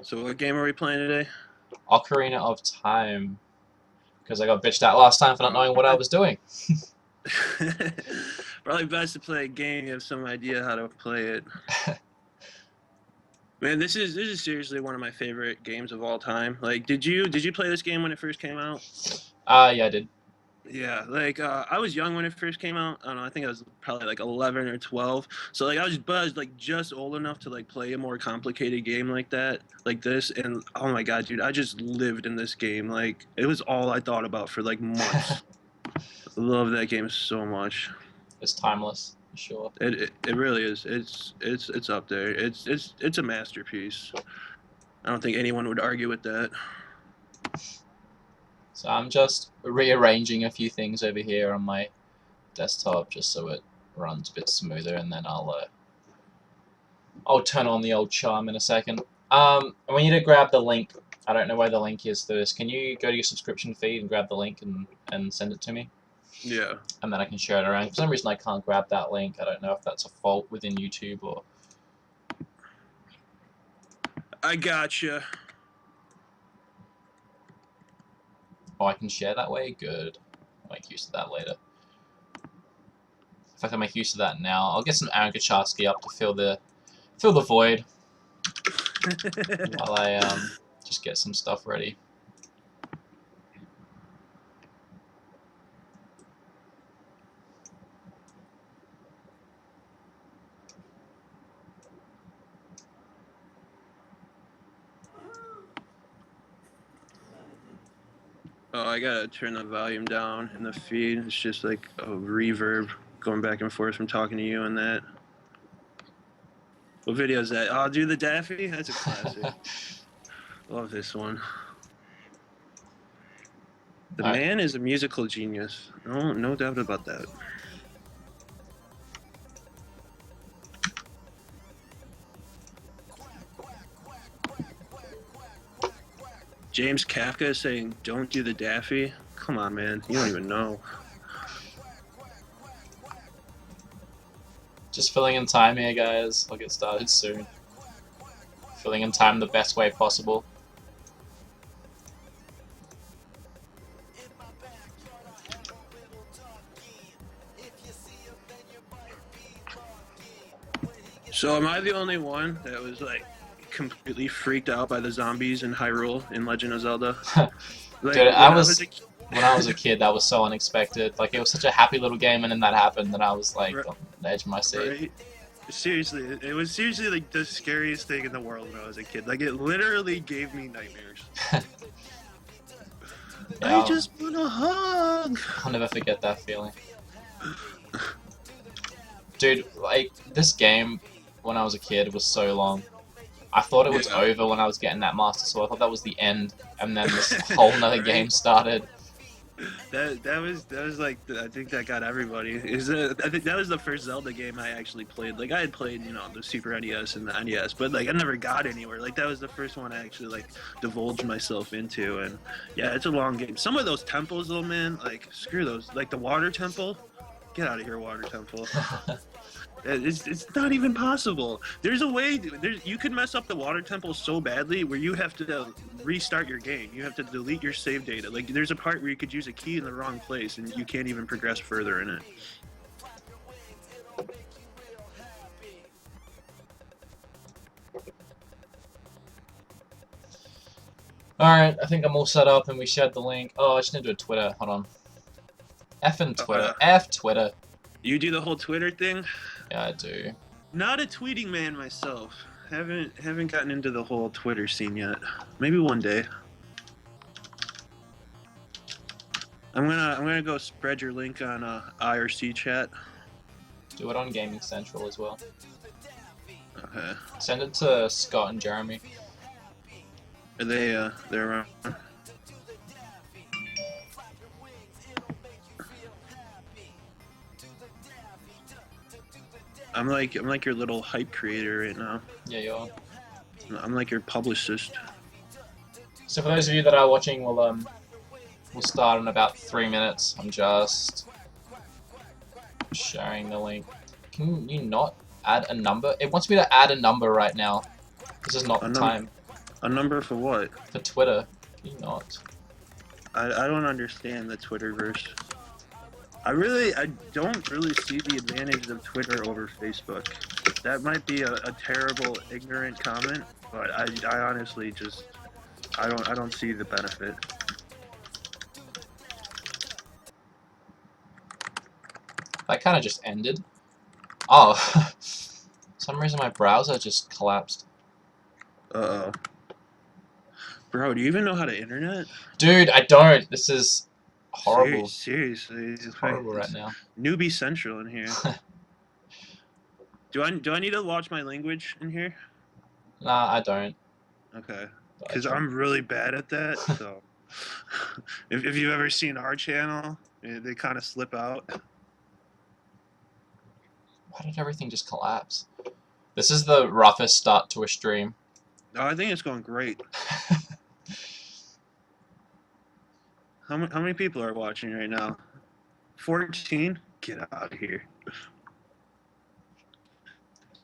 So what game are we playing today? Ocarina of Time, because I got bitched out last time for not knowing what I was doing. Probably best to play a game you have some idea how to play it. Man, this is seriously one of my favorite games of all time. Like, did you play this game when it first came out? Yeah, I did. Yeah, like I was young when it first came out. I don't know. I think I was probably like 11 or 12. So like I was like just old enough to like play a more complicated game like that, like this. And oh my god, dude, I just lived in this game. Like it was all I thought about for like months. I love that game so much. It's timeless, for sure. It really is. It's up there. It's a masterpiece. I don't think anyone would argue with that. So I'm just rearranging a few things over here on my desktop just so it runs a bit smoother, and then I'll turn on the old charm in a second. I want you to grab the link. I don't know where the link is to this. Can you go to your subscription feed and grab the link and send it to me? Yeah. And then I can share it around. For some reason I can't grab that link. I don't know if that's a fault within YouTube or... I gotcha. Oh, I can share that way? Good. I'll make use of that later. If I can make use of that now, I'll get some Aaron Kacharski up to fill the void while I just get some stuff ready. Oh, I gotta turn the volume down in the feed. It's just like a reverb going back and forth from talking to you and that. What video is that? Oh, do the Daffy? That's a classic. Love this one. The man is a musical genius. No doubt about that. James Kafka is saying, "Don't do the Daffy." Come on, man. You don't even know. Just filling in time here, guys. I'll get started soon. Filling in time the best way possible. So am I the only one that was like completely freaked out by the zombies in Hyrule in Legend of Zelda? Like, dude, when I was a kid, that was so unexpected. Like, it was such a happy little game, and then that happened, and I was like on the edge of my seat. Right? Seriously, it was seriously like the scariest thing in the world when I was a kid. Like, it literally gave me nightmares. Yeah, I just want a hug. I'll never forget that feeling. Dude, like, this game, when I was a kid, was so long. I thought it was over when I was getting that Master Sword. I thought that was the end, and then this whole nother game started. That was like, I think that got everybody. I think that was the first Zelda game I actually played. Like, I had played, you know, the Super NES and the NES, but like I never got anywhere. Like, that was the first one I actually like divulged myself into, and yeah, it's a long game. Some of those temples though, man, like screw those. Like the water temple, get out of here, water temple. It's not even possible. There's a way. You could mess up the water temple so badly where you have to restart your game. You have to delete your save data. Like, there's a part where you could use a key in the wrong place and you can't even progress further in it. Alright, I think I'm all set up and we shared the link. Oh, I just need to do a Twitter. Hold on. F and Twitter. F Twitter. You do the whole Twitter thing? Yeah, I do. Not a tweeting man myself. Haven't gotten into the whole Twitter scene yet. Maybe one day. I'm gonna go spread your link on IRC chat. Do it on Gaming Central as well. Okay. Send it to Scott and Jeremy. Are they're around? I'm like your little hype creator right now. Yeah, you are. I'm like your publicist. So for those of you that are watching, we'll start in about 3 minutes. I'm just sharing the link. Can you not add a number? It wants me to add a number right now. This is not the time. A number for what? For Twitter. Can you not? I don't understand the Twitterverse. I don't really see the advantage of Twitter over Facebook. That might be a terrible, ignorant comment, but I honestly just I don't see the benefit. That kind of just ended. Oh, for some reason my browser just collapsed. Uh oh. Bro, do you even know how to internet? Dude, I don't. This is horrible. Seriously, It's horrible right now. newbie central in here. Do I need to watch my language in here? Nah, I don't. Okay, But I because try. I'm really bad at that. So, if you've ever seen our channel, they kind of slip out. Why did everything just collapse? This is the roughest start to a stream. Oh, I think it's going great. How many people are watching right now? 14? Get out of here.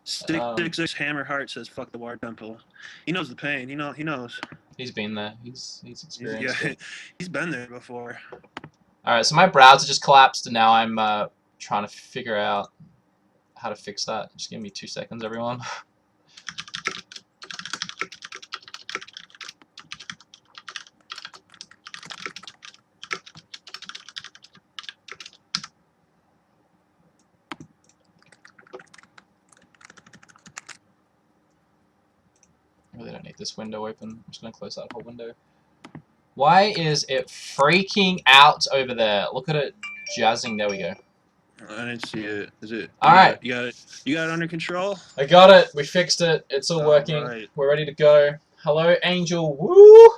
666 Hammer Heart says fuck the War Temple. He knows the pain. He knows. He's been there. He's experienced it. He's been there before. Alright, so my browser just collapsed and now I'm trying to figure out how to fix that. Just give me 2 seconds, everyone. I really don't need this window open. I'm just going to close that whole window. Why is it freaking out over there? Look at it jazzing. There we go. I didn't see it. Is it? Alright. You got it. You got it under control? I got it. We fixed it. It's all working. Right. We're ready to go. Hello, Angel. Woo!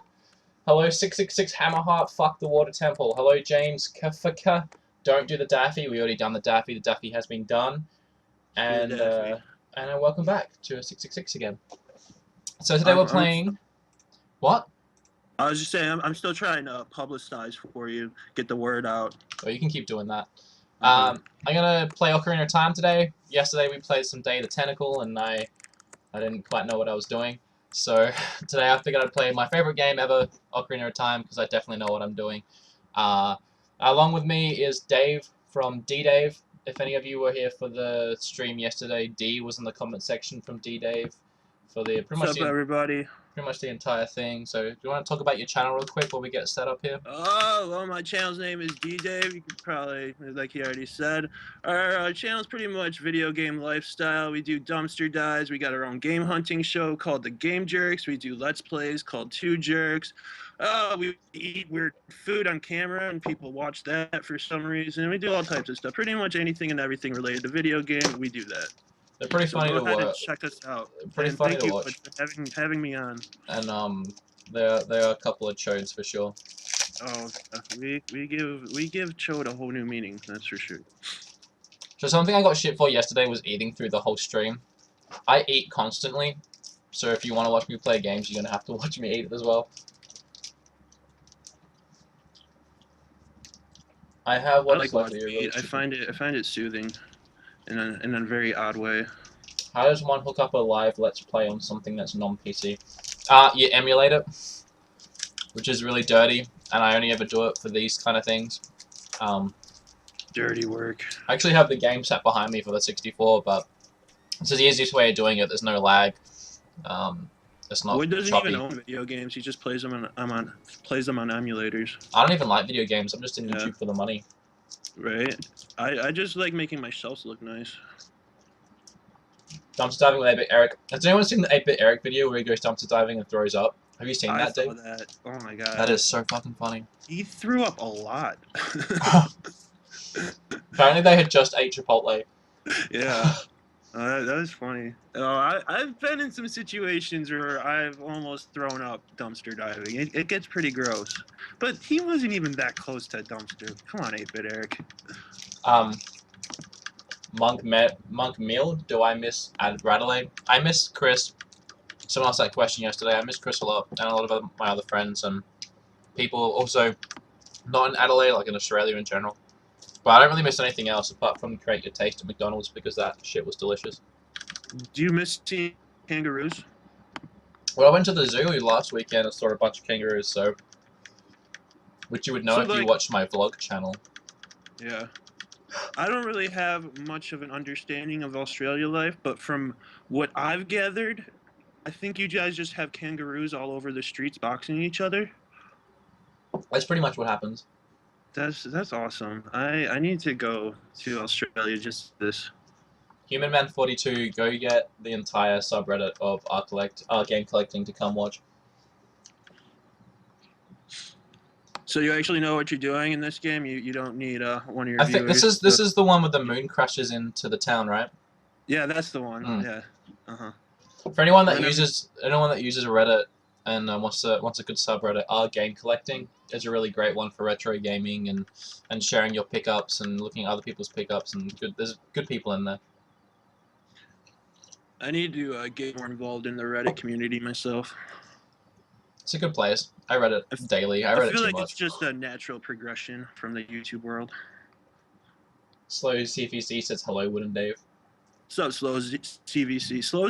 Hello, 666 Hammerheart. Fuck the Water Temple. Hello, James Kafaka. Don't do the Daffy. We already done the Daffy. The Daffy has been done. And welcome back to 666 again. So today we're playing. What? I was just saying, I'm still trying to publicize for you, get the word out. Well, you can keep doing that. I'm gonna play Ocarina of Time today. Yesterday we played some Day of the Tentacle, and I didn't quite know what I was doing. So today I figured I'd play my favorite game ever, Ocarina of Time, because I definitely know what I'm doing. Along with me is Dave from D-Dave. If any of you were here for the stream yesterday, D was in the comment section from D-Dave for the What's up, everybody? Pretty much the entire thing. So, do you want to talk about your channel real quick while we get set up here? Oh, well, my channel's name is D-Dave. You could probably, like he already said, our channel's pretty much video game lifestyle. We do dumpster dives. We got our own game hunting show called The Game Jerks. We do Let's Plays called Two Jerks. We eat weird food on camera, and people watch that for some reason. We do all types of stuff. Pretty much anything and everything related to video game, we do that. They're pretty funny to watch. And check us out. Pretty and funny thank to you watch. for having me on. And there are a couple of chodes for sure. Oh, we give chode a whole new meaning. That's for sure. So something I got shit for yesterday was eating through the whole stream. I eat constantly, so if you want to watch me play games, you're gonna have to watch me eat as well. I have what I it's like like to watching be it. I find it soothing, in a very odd way. How does one hook up a live Let's Play on something that's non-PC? You emulate it, which is really dirty, and I only ever do it for these kind of things. Dirty work. I actually have the game set behind me for the 64, but this is the easiest way of doing it. There's no lag. It's not Wood doesn't choppy. even own video games. He just plays them on emulators. I don't even like video games. I'm just in YouTube for the money. Right. I just like making my shelves look nice. Dumpster diving with 8-Bit Eric. Has anyone seen the 8-Bit Eric video where he goes dumpster diving and throws up? Have you seen that, Dave? I saw that. Oh my god. That is so fucking funny. He threw up a lot. Apparently they had just ate Chipotle. Yeah. That was funny. I've been in some situations where I've almost thrown up dumpster diving. It gets pretty gross. But he wasn't even that close to a dumpster. Come on, 8-Bit Eric. Monk Mill, do I miss Adelaide? I miss Chris. Someone asked that question yesterday. I miss Chris a lot, and a lot of my other friends and people also not in Adelaide, like in Australia in general. But I don't really miss anything else apart from Create Your Taste at McDonald's because that shit was delicious. Do you miss seeing kangaroos? Well, I went to the zoo last weekend and saw a bunch of kangaroos, so which you would know So if you like, watched my vlog channel. yeah. I don't really have much of an understanding of Australia life, but from what I've gathered, I think you guys just have kangaroos all over the streets boxing each other. That's pretty much what happens. That's awesome. I need to go to Australia just this. Human Man 42, go get the entire subreddit of our game collecting to come watch. So you actually know what you're doing in this game. You don't need one of your I think viewers. this is the one with the moon crashes into the town, right? Yeah, that's the one. Mm. Yeah. For anyone that Whenever, uses Reddit and wants a good subreddit, our game collecting is a really great one for retro gaming and sharing your pickups and looking at other people's pickups and there's good people in there. I need to get more involved in the Reddit community myself. It's a good place. I read it daily. I I read it feel too like it's much. just a natural progression from the YouTube world. Slow CVC says hello, Wooden Dave. So CVC, slow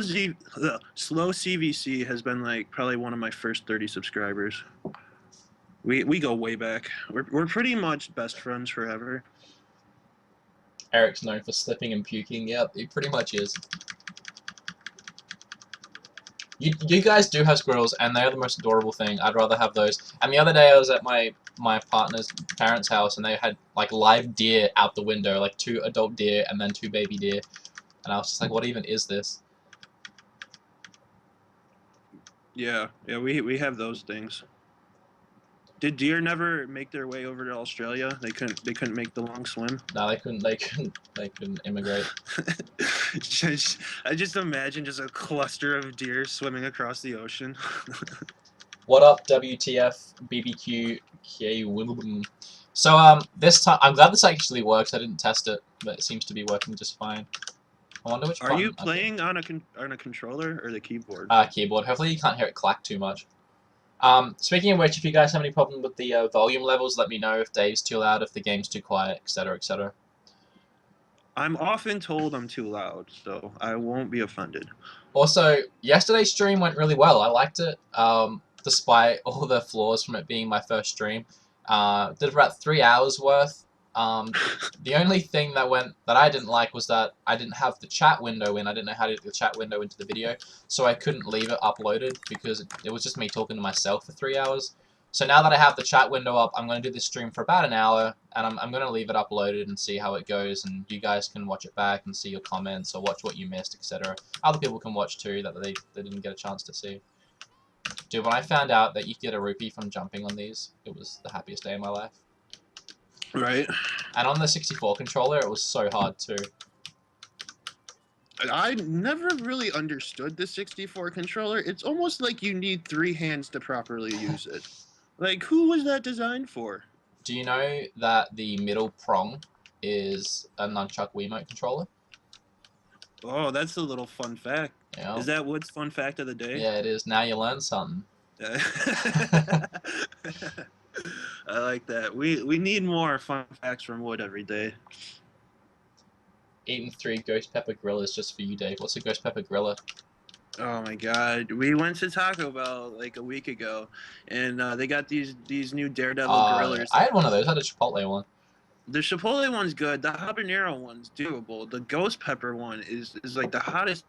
CVC has been like probably one of my first 30 subscribers. We go way back. We're pretty much best friends forever. Eric's known for slipping and puking. Yep, he pretty much is. You guys do have squirrels, and they are the most adorable thing. I'd rather have those. And the other day I was at my partner's parents' house, and they had like live deer out the window, like 2 adult deer and then 2 baby deer. And I was just like, what even is this? Yeah, we have those things. Did deer never make their way over to Australia? They couldn't make the long swim. No, they couldn't immigrate. I just imagine just a cluster of deer swimming across the ocean. What up, WTF, BBQ, K. So this time, I'm glad this actually works. I didn't test it, but it seems to be working just fine. I wonder which. Are you playing on a controller or the keyboard? Keyboard. Hopefully you can't hear it clack too much. Speaking of which, if you guys have any problem with the volume levels, let me know if Dave's too loud, if the game's too quiet, etc., etc. I'm often told I'm too loud, so I won't be offended. Also, yesterday's stream went really well. I liked it, despite all the flaws from it being my first stream. Did about 3 hours worth. The only thing that I didn't like was that I didn't have the chat window in. I didn't know how to get the chat window into the video, so I couldn't leave it uploaded because it was just me talking to myself for 3 hours. So now that I have the chat window up, I'm going to do this stream for about an hour, and I'm going to leave it uploaded and see how it goes, and you guys can watch it back and see your comments or watch what you missed, etc. Other people can watch too that they didn't get a chance to see. Dude, when I found out that you could get a rupee from jumping on these, it was the happiest day of my life. Right. And on the 64 controller, it was so hard too. I never really understood the 64 controller. It's almost like you need 3 hands to properly use it. Like, who was that designed for? Do you know that the middle prong is a nunchuck Wiimote controller? Oh, that's a little fun fact. Yeah. Is that Wood's fun fact of the day? Yeah, it is. Now you learned something. I like that. We need more fun facts from Wood every day. Eating 3 ghost pepper gorillas just for you, Dave. What's a ghost pepper gorilla? Oh my God! We went to Taco Bell like a week ago, and they got these new Daredevil gorillas. I had one of those. I had a Chipotle one. The Chipotle one's good. The habanero one's doable. The ghost pepper one is like the hottest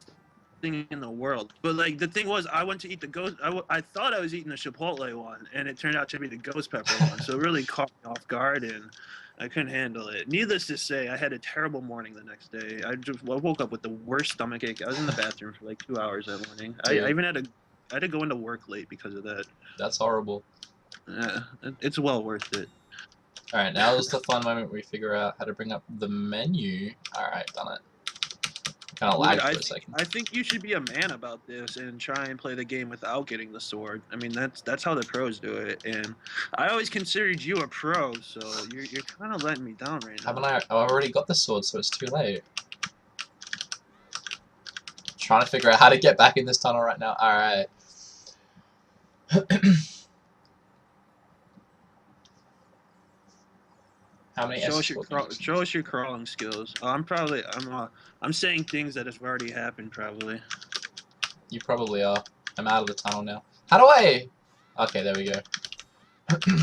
thing in the world. But like the thing was, I went to eat the ghost. I thought I was eating the Chipotle one, and it turned out to be the ghost pepper one. So it really caught me off guard, and I couldn't handle it. Needless to say, I had a terrible morning the next day. I woke up with the worst stomach ache. I was in the bathroom for like 2 hours that morning. I even had to go into work late because of that. That's horrible. It's well worth it. Alright, now is the fun moment where we figure out how to bring up the menu. Alright, done it. Kind of lagged for a second. I think you should be a man about this and try and play the game without getting the sword. I mean, that's how the pros do it, and I always considered you a pro, so you're kind of letting me down right now. Haven't I? Oh, I've already got the sword, so it's too late. Trying to figure out how to get back in this tunnel right now. Alright. How many show us your crawling skills. I'm saying things that have already happened, probably. You probably are. I'm out of the tunnel now. How do I... Okay, there we go. I'm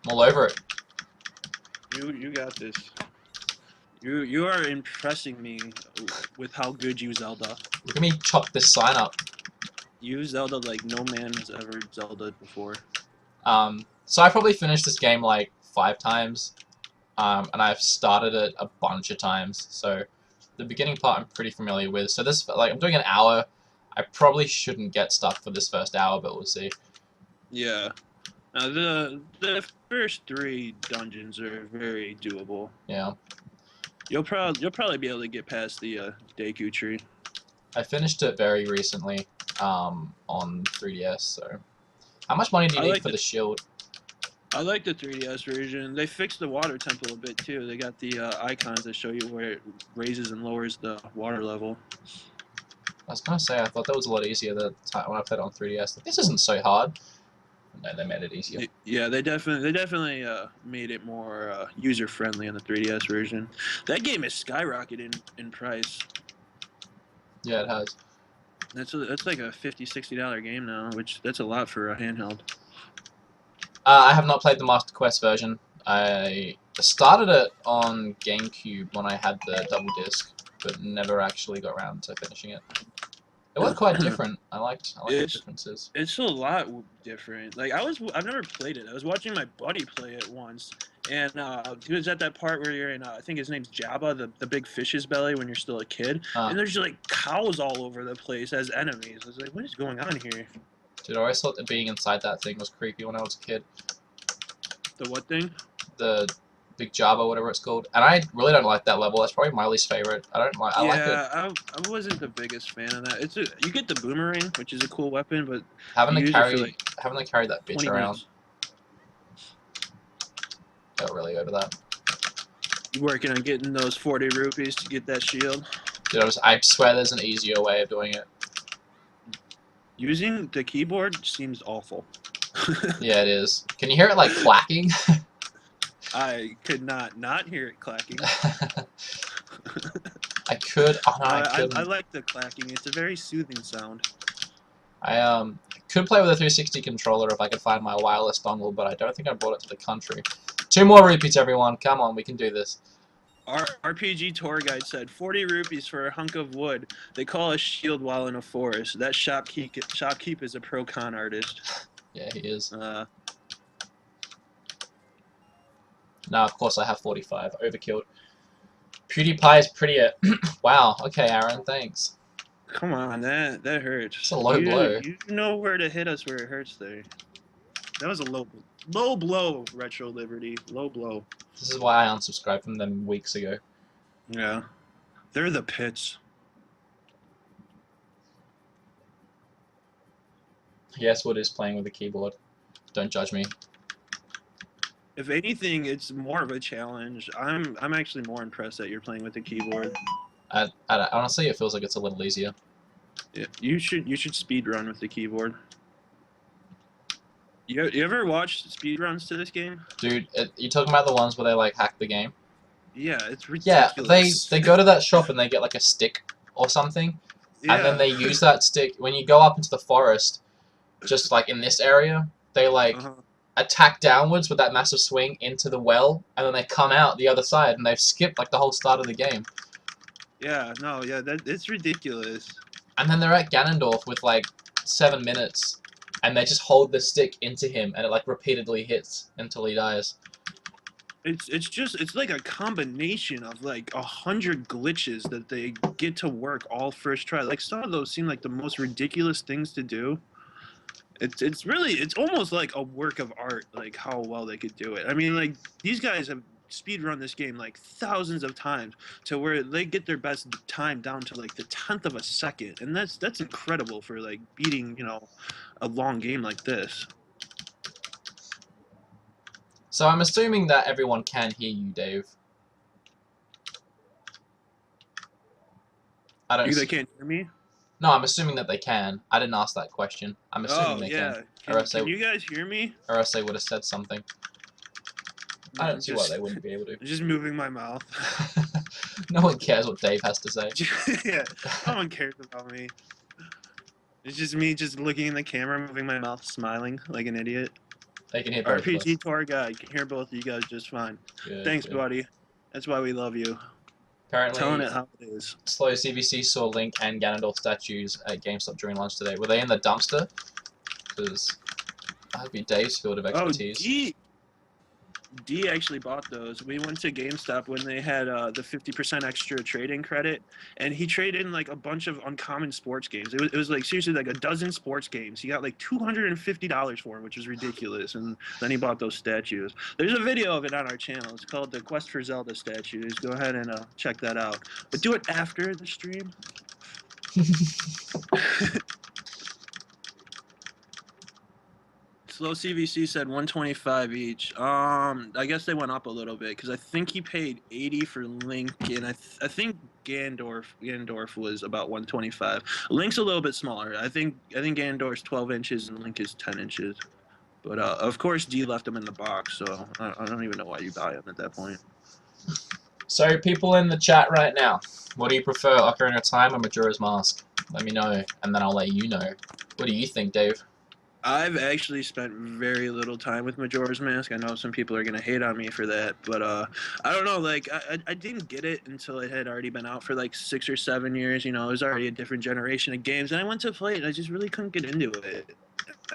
all over it. You got this. You are impressing me with how good you Zelda. Look at me chop this sign up. You Zelda like no man has ever Zelda'd before. So I probably finished this game like 5 times. And I've started it a bunch of times. So the beginning part I'm pretty familiar with. So this, like, I'm doing an hour. I probably shouldn't get stuff for this first hour, but we'll see. Yeah. The first 3 dungeons are very doable. Yeah. You'll probably be able to get past the Deku tree. I finished it very recently on 3DS. So how much money do you need for the shield? I like the 3DS version. They fixed the water temple a bit too. They got the icons that show you where it raises and lowers the water level. I was gonna say I thought that was a lot easier when I played it on 3DS. Like, this isn't so hard. No, they made it easier. Yeah, they definitely made it more user friendly on the 3DS version. That game is skyrocketed in price. Yeah, it has. That's like a $50-$60 game now, which that's a lot for a handheld. I have not played the Master Quest version. I started it on GameCube when I had the double disc, but never actually got around to finishing it. It was quite different. I liked the differences. It's a lot different. Like I've never played it. I was watching my buddy play it once, and he was at that part where you're in. I think his name's Jabba, the big fish's belly when you're still a kid, and there's just like cows all over the place as enemies. I was like, what is going on here? Dude, I always thought that being inside that thing was creepy when I was a kid. The what thing? The big Java, whatever it's called. And I really don't like that level. That's probably my least favorite. I like it. I wasn't the biggest fan of that. You get the boomerang, which is a cool weapon, but having to carry that bitch around. Minutes. Got really over that. You working on getting those 40 rupees to get that shield? Dude, I swear there's an easier way of doing it. Using the keyboard seems awful. Yeah, it is. Can you hear it like clacking? I could not hear it clacking. I could. Oh, no, I couldn't. I like the clacking. It's a very soothing sound. I could play with a 360 controller if I could find my wireless dongle, but I don't think I brought it to the country. 2 more rupees, everyone. Come on, we can do this. Our RPG tour guide said 40 rupees for a hunk of wood. They call a shield while in a forest. That shopkeep is a pro con artist. Yeah, he is. Now, of course, I have 45. Overkilled. PewDiePie is prettier. Wow. Okay, Aaron. Thanks. Come on, that hurts. It's a low blow. You know where to hit us where it hurts there. That was a low blow, Retro Liberty. Low blow. This is why I unsubscribed from them weeks ago. Yeah. They're the pits. Yes, Wood is playing with the keyboard. Don't judge me. If anything, it's more of a challenge. I'm actually more impressed that you're playing with the keyboard. Honestly, it feels like it's a little easier. Yeah, you should speed run with the keyboard. You ever watched speed runs to this game? Dude, you talking about the ones where they like hack the game? Yeah, it's ridiculous. Yeah, they go to that shop and they get like a stick or something, and then they use that stick when you go up into the forest. Just like in this area, they like attack downwards with that massive swing into the well, and then they come out the other side, and they've skipped like the whole start of the game. Yeah, no, yeah, it's ridiculous. And then they're at Ganondorf with like 7 minutes, and they just hold the stick into him, and it like repeatedly hits until he dies. It's like a combination of like 100 glitches that they get to work all first try. Like some of those seem like the most ridiculous things to do. It's almost like a work of art, like how well they could do it. I mean, like these guys have speedrun this game like thousands of times to where they get their best time down to like the 10th of a second, and that's incredible for like beating a long game like this. So I'm assuming that everyone can hear you, Dave. They can't hear me? No, I'm assuming that they can. I didn't ask that question. I'm assuming they can. Can you guys hear me? Or else they would have said something. I don't see why they wouldn't be able to. Just moving my mouth. No one cares what Dave has to say. Yeah, no one cares about me. It's just me just looking in the camera, moving my mouth, smiling like an idiot. They can hear both of us. RPG tour guide, can hear both of you guys just fine. Good, Thanks, good. buddy. That's why we love you. Telling Apparently, it how it is. Slow CVC saw Link and Ganondorf statues at GameStop during lunch today. Were they in the dumpster? Because that'd be Dave's field of Oh, expertise. D actually bought those. We went to GameStop when they had the 50% extra trading credit, and he traded in like a bunch of uncommon sports games. It was like seriously like a dozen sports games. He got like $250 for them, which is ridiculous. And then he bought those statues. There's a video of it on our channel. It's called the Quest for Zelda statues. Go ahead and check that out. But do it after the stream. Slow CVC said 125 each. I guess they went up a little bit because I think he paid 80 for Link, and I think Ganondorf was about 125. Link's a little bit smaller. I think Ganondorf's 12 inches and Link is 10 inches. But of course, D left him in the box, so I don't even know why you buy him at that point. So, people in the chat right now, what do you prefer, Ocarina of Time or Majora's Mask? Let me know, and then I'll let you know. What do you think, Dave? I've actually spent very little time with Majora's Mask. I know some people are gonna hate on me for that, but I don't know. Like, I didn't get it until it had already been out for like 6 or 7 years. You know, it was already a different generation of games, and I went to play it, and I just really couldn't get into it.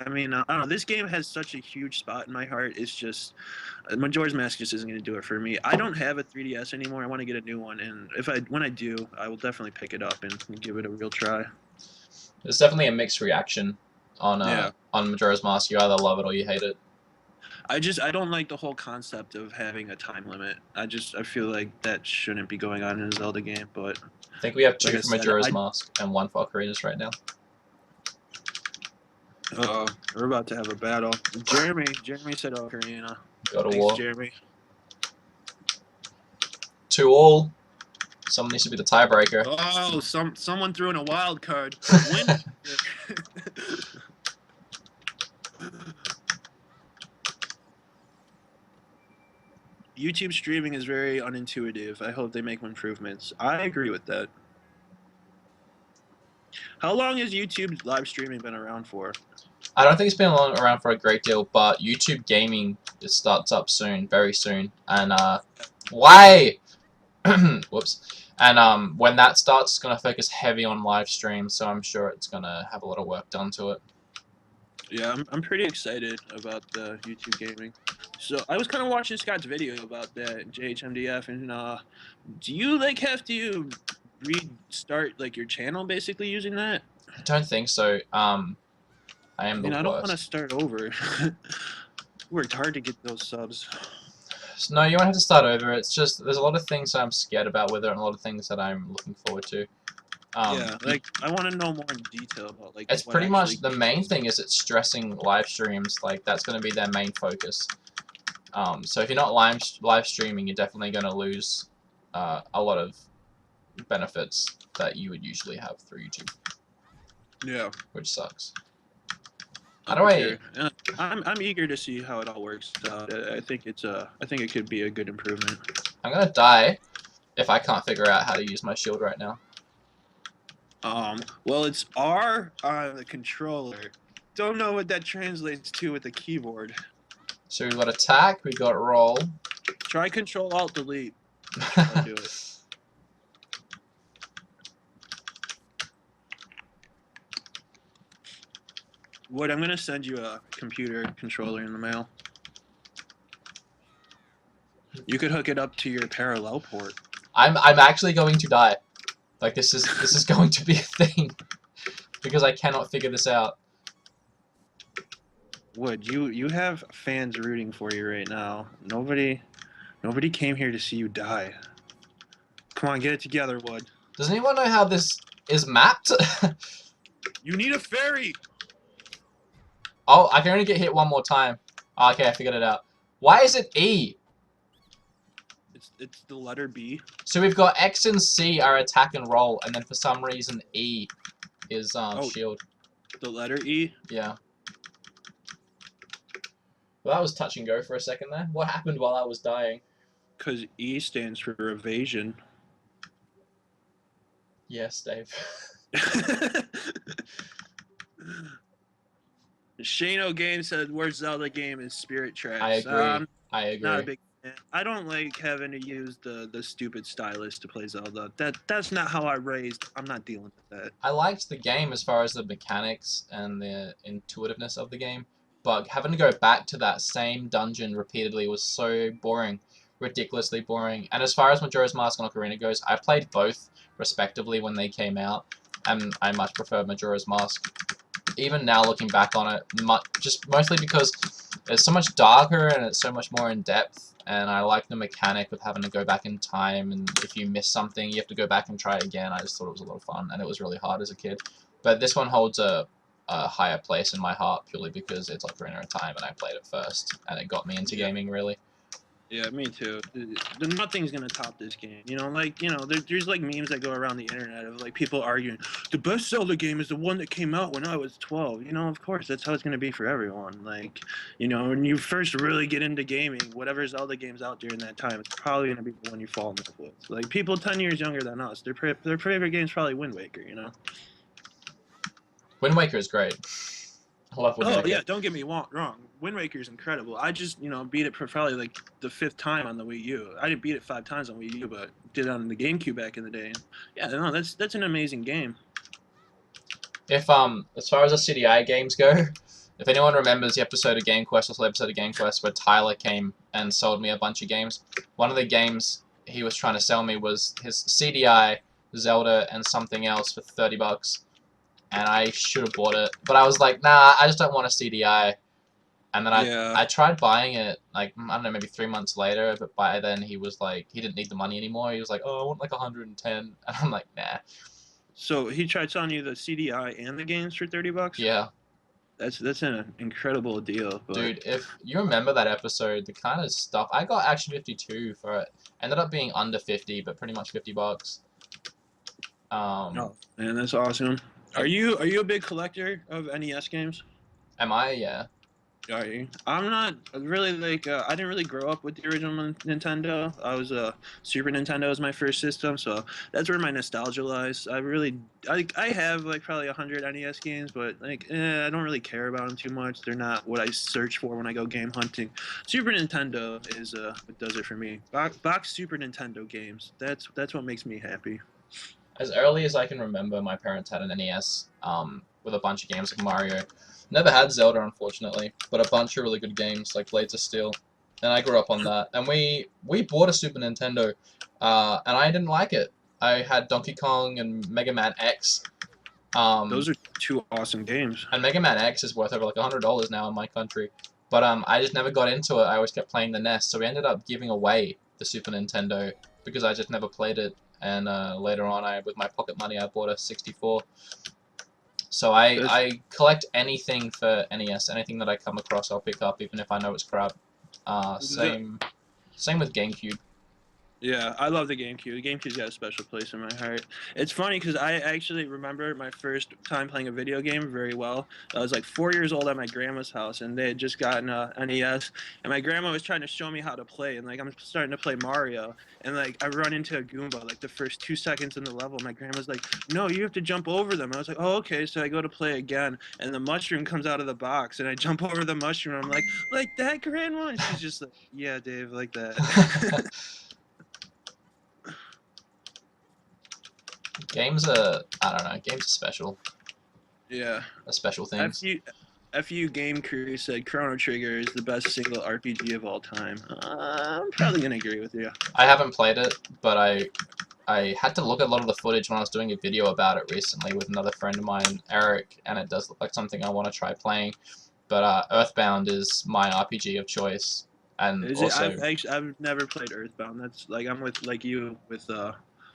I mean, I don't know. This game has such a huge spot in my heart. It's just Majora's Mask just isn't going to do it for me. I don't have a 3DS anymore. I want to get a new one, and when I do, I will definitely pick it up and give it a real try. There's definitely a mixed reaction on Majora's Mask. You either love it or you hate it. I don't like the whole concept of having a time limit. I feel like that shouldn't be going on in a Zelda game. But I think we have two like for Majora's Mask and one for Ocarina's right now. We're about to have a battle. Jeremy said Ocarina. Got a Thanks, war. Jeremy. 2-2. Someone needs to be the tiebreaker. Oh, someone threw in a wild card. Win. YouTube streaming is very unintuitive. I hope they make improvements. I agree with that. How long has YouTube live streaming been around for? I don't think it's been around for a great deal, but YouTube gaming starts up soon, very soon. And why? Whoops. And when that starts, it's gonna focus heavy on live streams, so I'm sure it's gonna have a lot of work done to it. Yeah, I'm pretty excited about the YouTube gaming. So I was kind of watching Scott's video about that JHMDF, and do you like have to restart like your channel basically using that? I don't think so. I am the worst. I don't want to start over. Worked hard to get those subs. No, you won't have to start over. It's just there's a lot of things I'm scared about with it, and a lot of things that I'm looking forward to. Yeah, like I want to know more in detail about like. It's pretty much the main thing is it's stressing live streams. Like that's going to be their main focus. So if you're not live streaming, you're definitely going to lose a lot of benefits that you would usually have through YouTube. Yeah, which sucks. I'm eager to see how it all works out. I think it could be a good improvement. I'm gonna die if I can't figure out how to use my shield right now. Well, it's R on the controller. Don't know what that translates to with the keyboard. So we've got attack, we've got roll. Try Control Alt Delete. Try do it. Wood, I'm gonna send you a computer controller in the mail. You could hook it up to your parallel port. I'm actually going to die. Like this is going to be a thing because I cannot figure this out. Wood, you have fans rooting for you right now. Nobody came here to see you die. Come on, get it together, Wood. Does anyone know how this is mapped? You need a fairy. Oh, I can only get hit one more time. Oh, okay, I figured it out. Why is it E? It's the letter B. So we've got X and C are attack and roll, and then for some reason E is shield. The letter E? Yeah. Well, that was touch and go for a second there. What happened while I was dying? Because E stands for evasion. Yes, Dave. Shano Game said worst Zelda game is Spirit I Tracks. agree. I Not a agree. big fan. I don't like having to use the stupid stylus to play Zelda. That's not how I raised. I'm not dealing with that. I liked the game as far as the mechanics and the intuitiveness of the game, but having to go back to that same dungeon repeatedly was so boring, ridiculously boring. And as far as Majora's Mask and Ocarina goes, I played both respectively when they came out, and I much prefer Majora's Mask. Even now, looking back on it, just mostly because it's so much darker and it's so much more in depth, and I like the mechanic with having to go back in time, and if you miss something, you have to go back and try again. I just thought it was a lot of fun, and it was really hard as a kid. But this one holds a higher place in my heart purely because it's Ocarina of Time, and I played it first, and it got me into gaming, really. Yeah, me too. Nothing's gonna top this game. You know, like there's like memes that go around the internet of like people arguing the best Zelda game is the one that came out when I was 12. You know, of course that's how it's gonna be for everyone. Like, when you first really get into gaming, whatever Zelda game's out during that time, it's probably gonna be the one you fall in love with. Like people 10 years younger than us, their favorite game's probably Wind Waker. Wind Waker is great. I love Wind Oh Waker. yeah, don't get me wrong. Wind Waker is incredible. I just beat it for probably like the 5th time on the Wii U. I didn't beat it 5 times on Wii U, but did it on the GameCube back in the day. Yeah, no, that's an amazing game. If as far as the CDI games go, if anyone remembers the episode of Game Quest, this episode of Game Quest where Tyler came and sold me a bunch of games, one of the games he was trying to sell me was his CDI, Zelda, and something else for $30, and I should have bought it, but I was like, nah, I just don't want a CDI. And then I tried buying it, like, I don't know, maybe 3 months later, but by then he was like, he didn't need the money anymore. He was like, oh, I want like 110, and I'm like, nah. So he tried selling you the CDI and the games for $30. Yeah. That's an incredible deal. But... Dude, if you remember that episode, the kind of stuff I got Action 52 for it. Ended up being under 50, but pretty much $50. Oh man, that's awesome. Are you a big collector of NES games? Am I? Yeah. Are you? I'm not really like I didn't really grow up with the original Nintendo. I was Super Nintendo was my first system, so that's where my nostalgia lies. I have like probably 100 NES games, but like I don't really care about them too much. They're not what I search for when I go game hunting. Super Nintendo is what does it for me. Box Super Nintendo games. That's what makes me happy. As early as I can remember, my parents had an NES with a bunch of games like Mario. Never had Zelda, unfortunately, but a bunch of really good games like Blades of Steel, and I grew up on that. And we bought a Super Nintendo, and I didn't like it. I had Donkey Kong and Mega Man X. Those are 2 awesome games. And Mega Man X is worth over like $100 now in my country. But I just never got into it. I always kept playing the NES, so we ended up giving away the Super Nintendo because I just never played it. And later on, with my pocket money, I bought a 64. So I collect anything for NES. Anything that I come across, I'll pick up, even if I know it's crap. Same with GameCube. Yeah, I love the GameCube. The GameCube's got a special place in my heart. It's funny because I actually remember my first time playing a video game very well. I was like 4 years old at my grandma's house, and they had just gotten a NES, and my grandma was trying to show me how to play, and like I'm starting to play Mario, and like I run into a Goomba like the first 2 seconds in the level. My grandma's like, "No, you have to jump over them." I was like, "Oh, okay." So I go to play again, and the mushroom comes out of the box, and I jump over the mushroom. And I'm like that, Grandma? And she's just like, "Yeah, Dave, like that." Games are, I don't know, games are special. Yeah. A special thing. FU Game Crew said Chrono Trigger is the best single RPG of all time. I'm probably going to agree with you. I haven't played it, but I had to look at a lot of the footage when I was doing a video about it recently with another friend of mine, Eric, and it does look like something I want to try playing. But Earthbound is my RPG of choice. And I've never played Earthbound. That's like I'm with like you with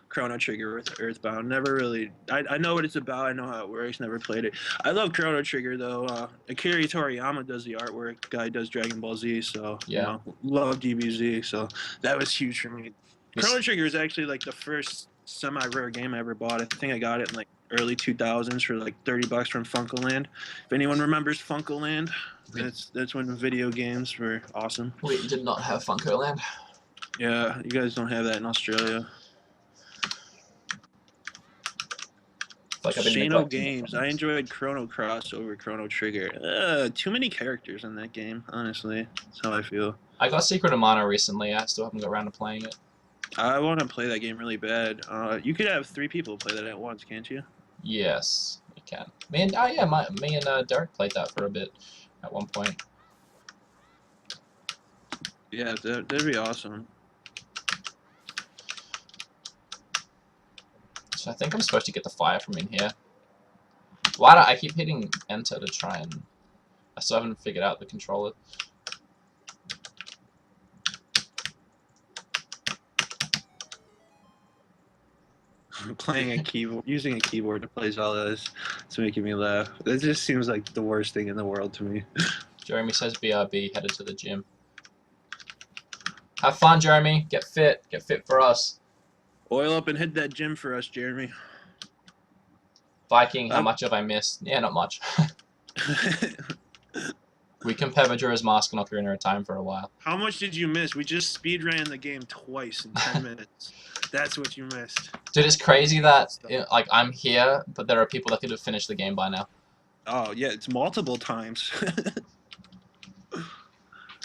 Chrono Trigger with Earthbound. Never really. I know what it's about. I know how it works. Never played it. I love Chrono Trigger though. Akira Toriyama does the artwork. Guy does Dragon Ball Z. So yeah, love DBZ. So that was huge for me. Chrono Trigger is actually like the first semi-rare game I ever bought. I think I got it in like early 2000s for like $30 from Funkoland. If anyone remembers Funkoland, that's when video games were awesome. We did not have Funkoland. Yeah, you guys don't have that in Australia. Like I've been Shano neglecting it Games. from I this. enjoyed Chrono Cross over Chrono Trigger. Too many characters in that game, honestly. That's how I feel. I got Secret of Mana recently. I still haven't got around to playing it. I want to play that game really bad. You could have 3 people play that at once, can't you? Yes, you can. Me and me and Derek played that for a bit at one point. Yeah, that'd be awesome. So I think I'm supposed to get the fire from in here. Why do I keep hitting enter to try and... I still haven't figured out the controller. Playing a keyboard, using a keyboard to play Zelda is it's making me laugh. It just seems like the worst thing in the world to me. Jeremy says BRB, headed to the gym. Have fun, Jeremy. Get fit. Get fit for us. Oil up and hit that gym for us, Jeremy. Viking, how much have I missed? Yeah, not much. We compare Majora's Mask and Ocarina of Time for a while. How much did you miss? We just speedran the game twice in 10 minutes. That's what you missed. Dude, it's crazy that like I'm here, but there are people that could have finished the game by now. Oh yeah, it's multiple times.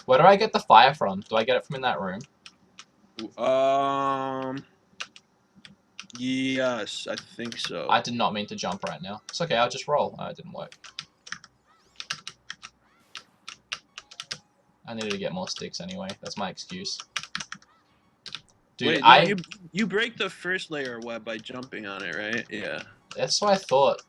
Where do I get the fire from? Do I get it from in that room? Yes, I think so. I did not mean to jump right now. It's okay, I'll just roll. It didn't work. I needed to get more sticks anyway. That's my excuse. Dude, Wait, you break the first layer of web by jumping on it, right? Yeah. That's what I thought.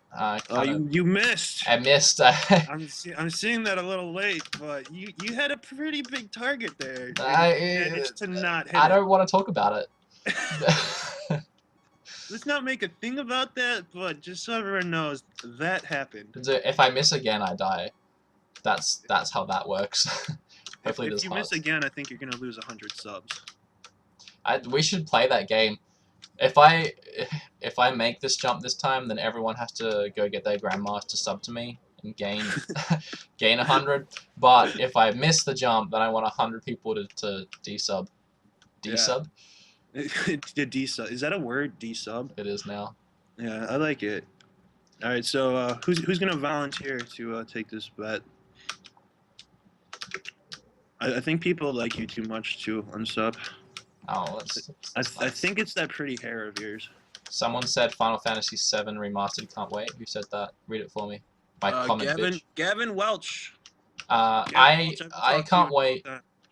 You missed. I missed. I'm seeing that a little late, but you had a pretty big target there. You managed to not hit I don't want to talk about it. Let's not make a thing about that, but just so everyone knows, that happened. If I miss again, I die. That's how that works. Hopefully if you miss again, I think you're gonna lose 100 subs. We should play that game. If I make this jump this time, then everyone has to go get their grandma to sub to me and gain 100. But if I miss the jump, then I want 100 people to desub. Desub? Yeah. Desub. Is that a word? Desub? It is now. Yeah, I like it. All right, so who's gonna volunteer to take this bet? I think people like you too much to unsub. Oh, I think it's that pretty hair of yours. Someone said Final Fantasy VII Remastered. Can't wait. Who said that? Read it for me. My comment, bitch. Gavin Welch. I can't wait.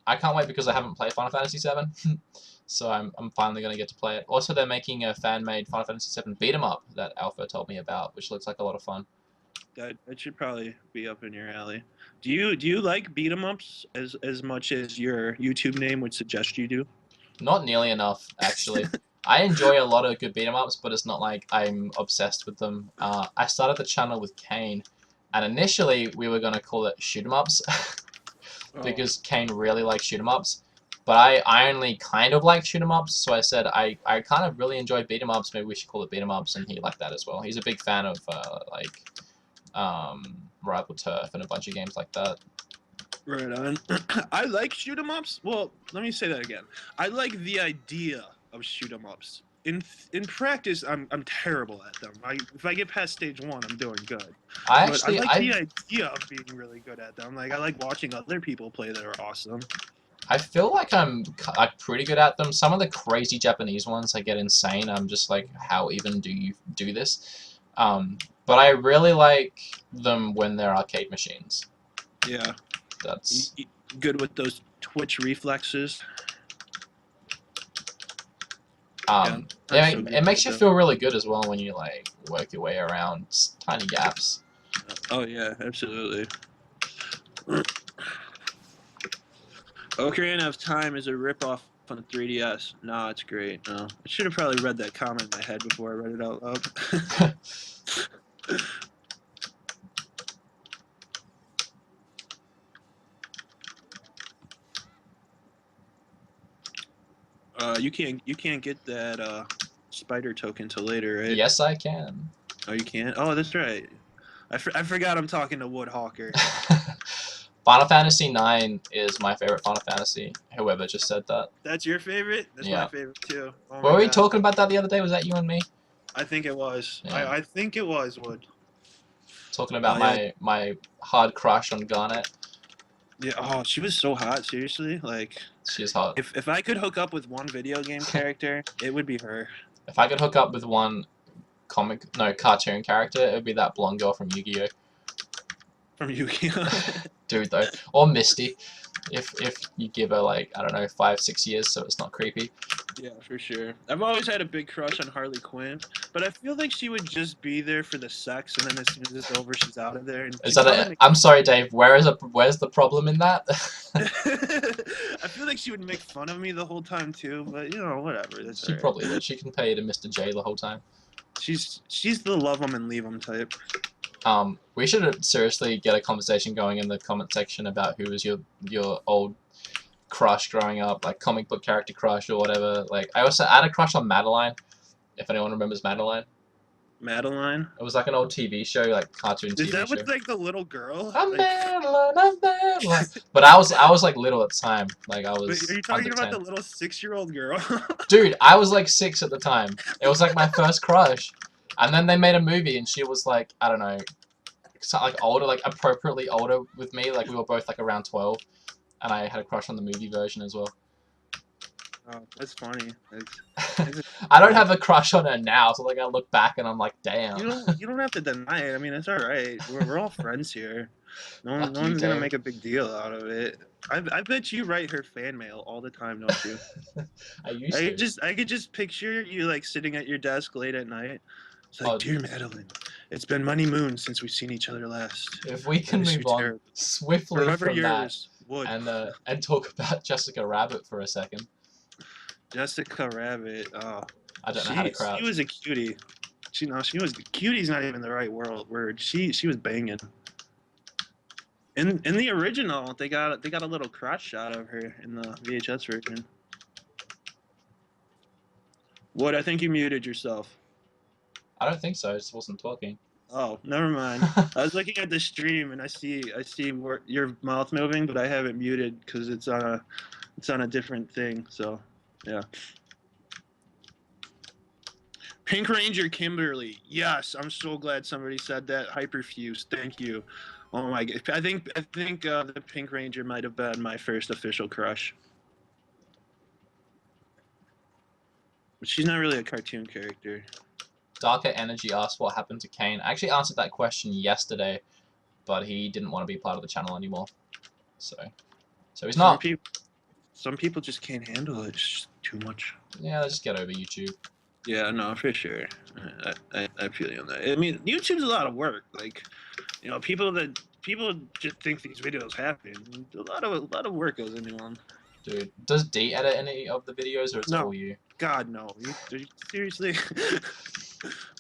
I can't wait because I haven't played Final Fantasy VII. So I'm finally going to get to play it. Also, they're making a fan-made Final Fantasy VII BeatEmUp that Alpha told me about, which looks like a lot of fun. That should probably be up in your alley. Do you like BeatEmUps as much as your YouTube name would suggest you do? Not nearly enough, actually. I enjoy a lot of good BeatEmUps, but it's not like I'm obsessed with them. I started the channel with Kane, and initially we were going to call it Shoot'em-Ups because Kane really likes Shoot'em-Ups. But I only kind of like shoot-'em-ups, so I said I kind of really enjoy beat-em-ups. Maybe we should call it beat-em-ups, and he liked that as well. He's a big fan of Rival Turf and a bunch of games like that. Right on. I like shoot-'em-ups. Well, let me say that again. I like the idea of shoot-'em-ups. In practice, I'm terrible at them. If I get past stage 1, I'm doing good. I like the idea of being really good at them. Like I like watching other people play that are awesome. I feel like I'm pretty good at them. Some of the crazy Japanese ones I get insane. I'm just like, how even do you do this? But I really like them when they're arcade machines. Yeah. That's good with those twitch reflexes. It makes you feel really good as well when you like work your way around tiny gaps. Oh yeah, absolutely. Ocarina of Time is a ripoff on the 3DS. Nah, it's great. No, I should have probably read that comment in my head before I read it out loud. You can't get that spider token till later, right? Yes, I can. Oh, you can't? Oh, that's right. I forgot I'm talking to Woodhawker. Final Fantasy IX is my favorite Final Fantasy. Whoever just said that. That's your favorite? That's my favorite too. Oh Were we talking about that the other day? Was that you and me? I think it was. Yeah. I think it was Wood. Talking about Yeah. my hard crush on Garnet. Yeah. Oh, she was so hot. Seriously, like She's hot. if I could hook up with one video game character, it would be her. If I could hook up with one cartoon character, it would be that blonde girl from Yu-Gi-Oh. From Yu-Gi-Oh. Dude, though. Or Misty. If you give her, like, I don't know, 5-6 years so it's not creepy. Yeah, for sure. I've always had a big crush on Harley Quinn, but I feel like she would just be there for the sex, and then as soon as it's over, she's out of there. And Is that I'm sorry, Dave. Where's the problem in that? I feel like she would make fun of me the whole time too, but you know, whatever. That's She alright. probably would. She can pay to Mr. J the whole time. She's the love 'em and leave 'em type. We should seriously get a conversation going in the comment section about who was your old crush growing up, like comic book character crush or whatever. Like I had a crush on Madeline, if anyone remembers Madeline. Madeline? It was like an old TV show, like cartoon TV show. Is that with like the little girl? I'm Like... Madeline, I'm Madeline. But I was like little at the time. Like I was. Wait, are you talking about 10. the little 6-year-old girl? Dude, I was like 6 at the time. It was like my first crush. And then they made a movie and she was like, I don't know, like older, like appropriately older with me. Like we were both like around 12. And I had a crush on the movie version as well. Oh, that's funny. I don't have a crush on her now, so like I look back and I'm like, damn. You don't have to deny it. I mean, it's all right. We're all friends here. No one's gonna make a big deal out of it. I bet you write her fan mail all the time, don't you? I could just picture you like sitting at your desk late at night. It's like, dear Madeline, it's been many moons since we've seen each other last. If we can move on swiftly Forever from that Wood. and talk about Jessica Rabbit for a second. Jessica Rabbit. Oh, I don't know how to crouch. She was a cutie. She was cutie's not even the right word. She was banging. In the original, they got a little crotch shot of her in the VHS version. Wood, I think you muted yourself. I don't think so. I just wasn't talking. Oh, never mind. I was looking at the stream and I see your mouth moving, but I have it muted because it's on a different thing. So, yeah. Pink Ranger Kimberly. Yes, I'm so glad somebody said that. Hyperfuse. Thank you. Oh my god. I think the Pink Ranger might have been my first official crush. But she's not really a cartoon character. Darker Energy asked what happened to Kane. I actually answered that question yesterday, but he didn't want to be part of the channel anymore. So he's not. Some people just can't handle it. It's just too much. Yeah, just get over YouTube. Yeah, no, for sure. I feel you on that. I mean, YouTube's a lot of work. Like, you know, people just think these videos happen. A lot of work goes into them. Dude, does D edit any of the videos, or is it all you? God, no. Seriously?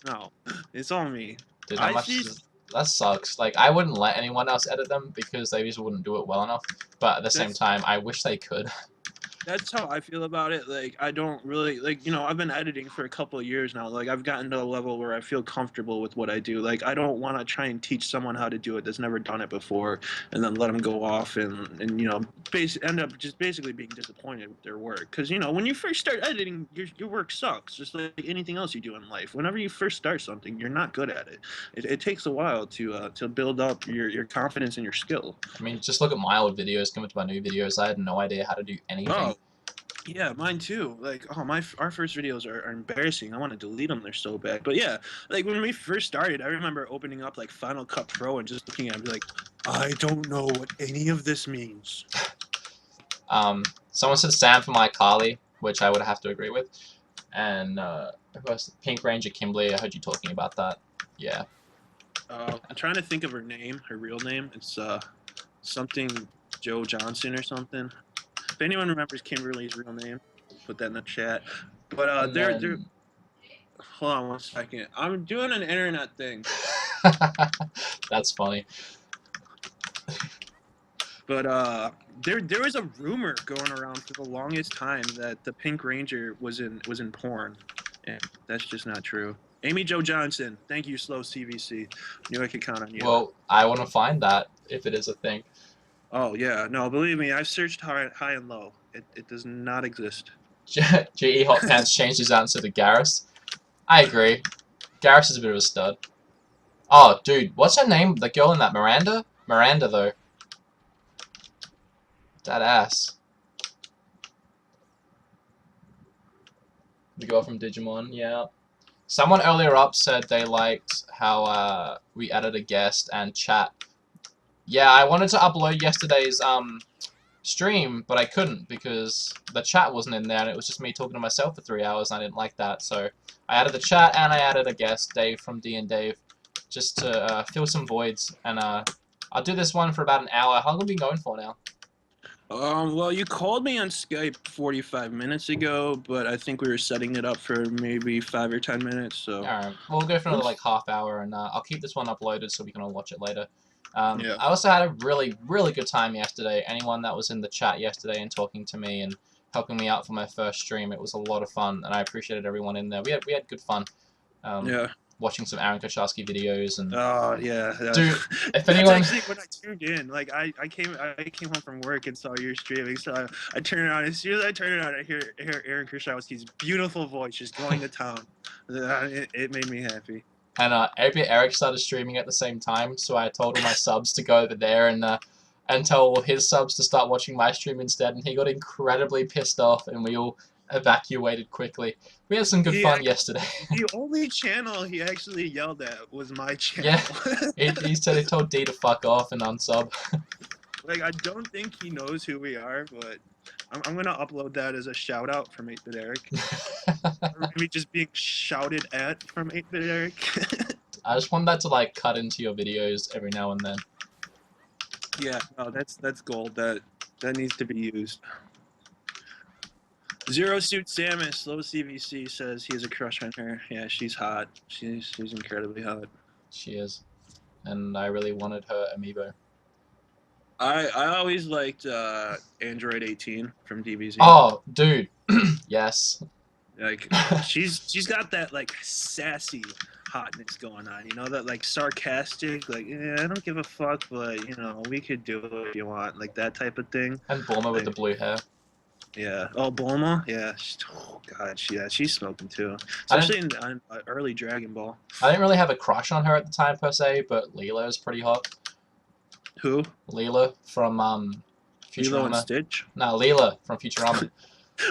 No, it's all me. Dude, that sucks. Like, I wouldn't let anyone else edit them because they just wouldn't do it well enough. But at the same time, I wish they could. That's how I feel about it. Like, I don't really, like, you know, I've been editing for a couple of years now. Like, I've gotten to a level where I feel comfortable with what I do. Like, I don't want to try and teach someone how to do it that's never done it before and then let them go off and you know, end up just basically being disappointed with their work. Because, you know, when you first start editing, your work sucks, just like anything else you do in life. Whenever you first start something, you're not good at it. It takes a while to build up your confidence and your skill. I mean, just look at my old videos compared to my new videos. I had no idea how to do anything. Oh. Yeah, mine too. Like, oh, our first videos are embarrassing. I want to delete them. They're so bad. But yeah, like when we first started, I remember opening up like Final Cut Pro and just looking at it, like, I don't know what any of this means. Someone said Sam for my Carly, which I would have to agree with. And who else? Pink Ranger Kimberly. I heard you talking about that. Yeah. I'm trying to think of her name, her real name. It's something Joe Johnson or something. If anyone remembers Kimberly's real name, put that in the chat. But they're hold on one second. I'm doing an internet thing. That's funny. But there was a rumor going around for the longest time that the Pink Ranger was in porn, and that's just not true. Amy Jo Johnson, thank you, Slow CVC. Knew I could count on you. Well, I want to find that if it is a thing. Oh yeah, no, believe me, I've searched high and low. It does not exist. GE Hot Pants changed his answer to Garrus. I agree. Garrus is a bit of a stud. Oh, dude, what's her name? The girl in that Miranda? Miranda, though. That ass. The girl from Digimon, yeah. Someone earlier up said they liked how we added a guest and chat. Yeah, I wanted to upload yesterday's stream, but I couldn't because the chat wasn't in there and it was just me talking to myself for 3 hours and I didn't like that. So I added the chat and I added a guest, Dave from D&Dave, just to fill some voids. And I'll do this one for about an hour. How long have we been going for now? Well, you called me on Skype 45 minutes ago, but I think we were setting it up for maybe 5 or 10 minutes, so... Alright, we'll go for another, like, half hour, and I'll keep this one uploaded so we can all watch it later. Yeah. I also had a really, really good time yesterday. Anyone that was in the chat yesterday and talking to me and helping me out for my first stream, it was a lot of fun, and I appreciated everyone in there. We had good fun. Yeah. Watching some Aaron Kosharski videos and Yeah. dude, if that's anyone actually when I tuned in. Like I came home from work and saw your streaming, so I turned it on. As soon as I turned it on, I hear Aaron Kershowski's beautiful voice just going to town. It made me happy. and Eric started streaming at the same time, so I told all my subs to go over there and tell all his subs to start watching my stream instead, and he got incredibly pissed off, and we all evacuated quickly. We had some good fun yesterday. The only channel he actually yelled at was my channel. Yeah, he said he told D to fuck off and unsub. Like, I don't think he knows who we are, but I'm gonna upload that as a shout out from 8-Bit Eric. Or maybe just being shouted at from 8-Bit Eric. I just want that to like cut into your videos every now and then. Yeah, no, that's gold. That needs to be used. Zero Suit Samus, low CVC says he has a crush on her. Yeah, she's hot. She's incredibly hot. She is, and I really wanted her amiibo. I always liked Android 18 from DBZ. Oh, dude, yes. Like she's got that like sassy hotness going on, you know, that like sarcastic, like yeah, I don't give a fuck, but you know, we could do it if you want, like that type of thing. And Bulma with the blue hair. Yeah. Oh, Bulma. Yeah. Oh God. She's smoking too, especially in early Dragon Ball. I didn't really have a crush on her at the time per se, but Leela is pretty hot. Who? Leela from Futurama. Lilo and Stitch. No, Leela from Futurama.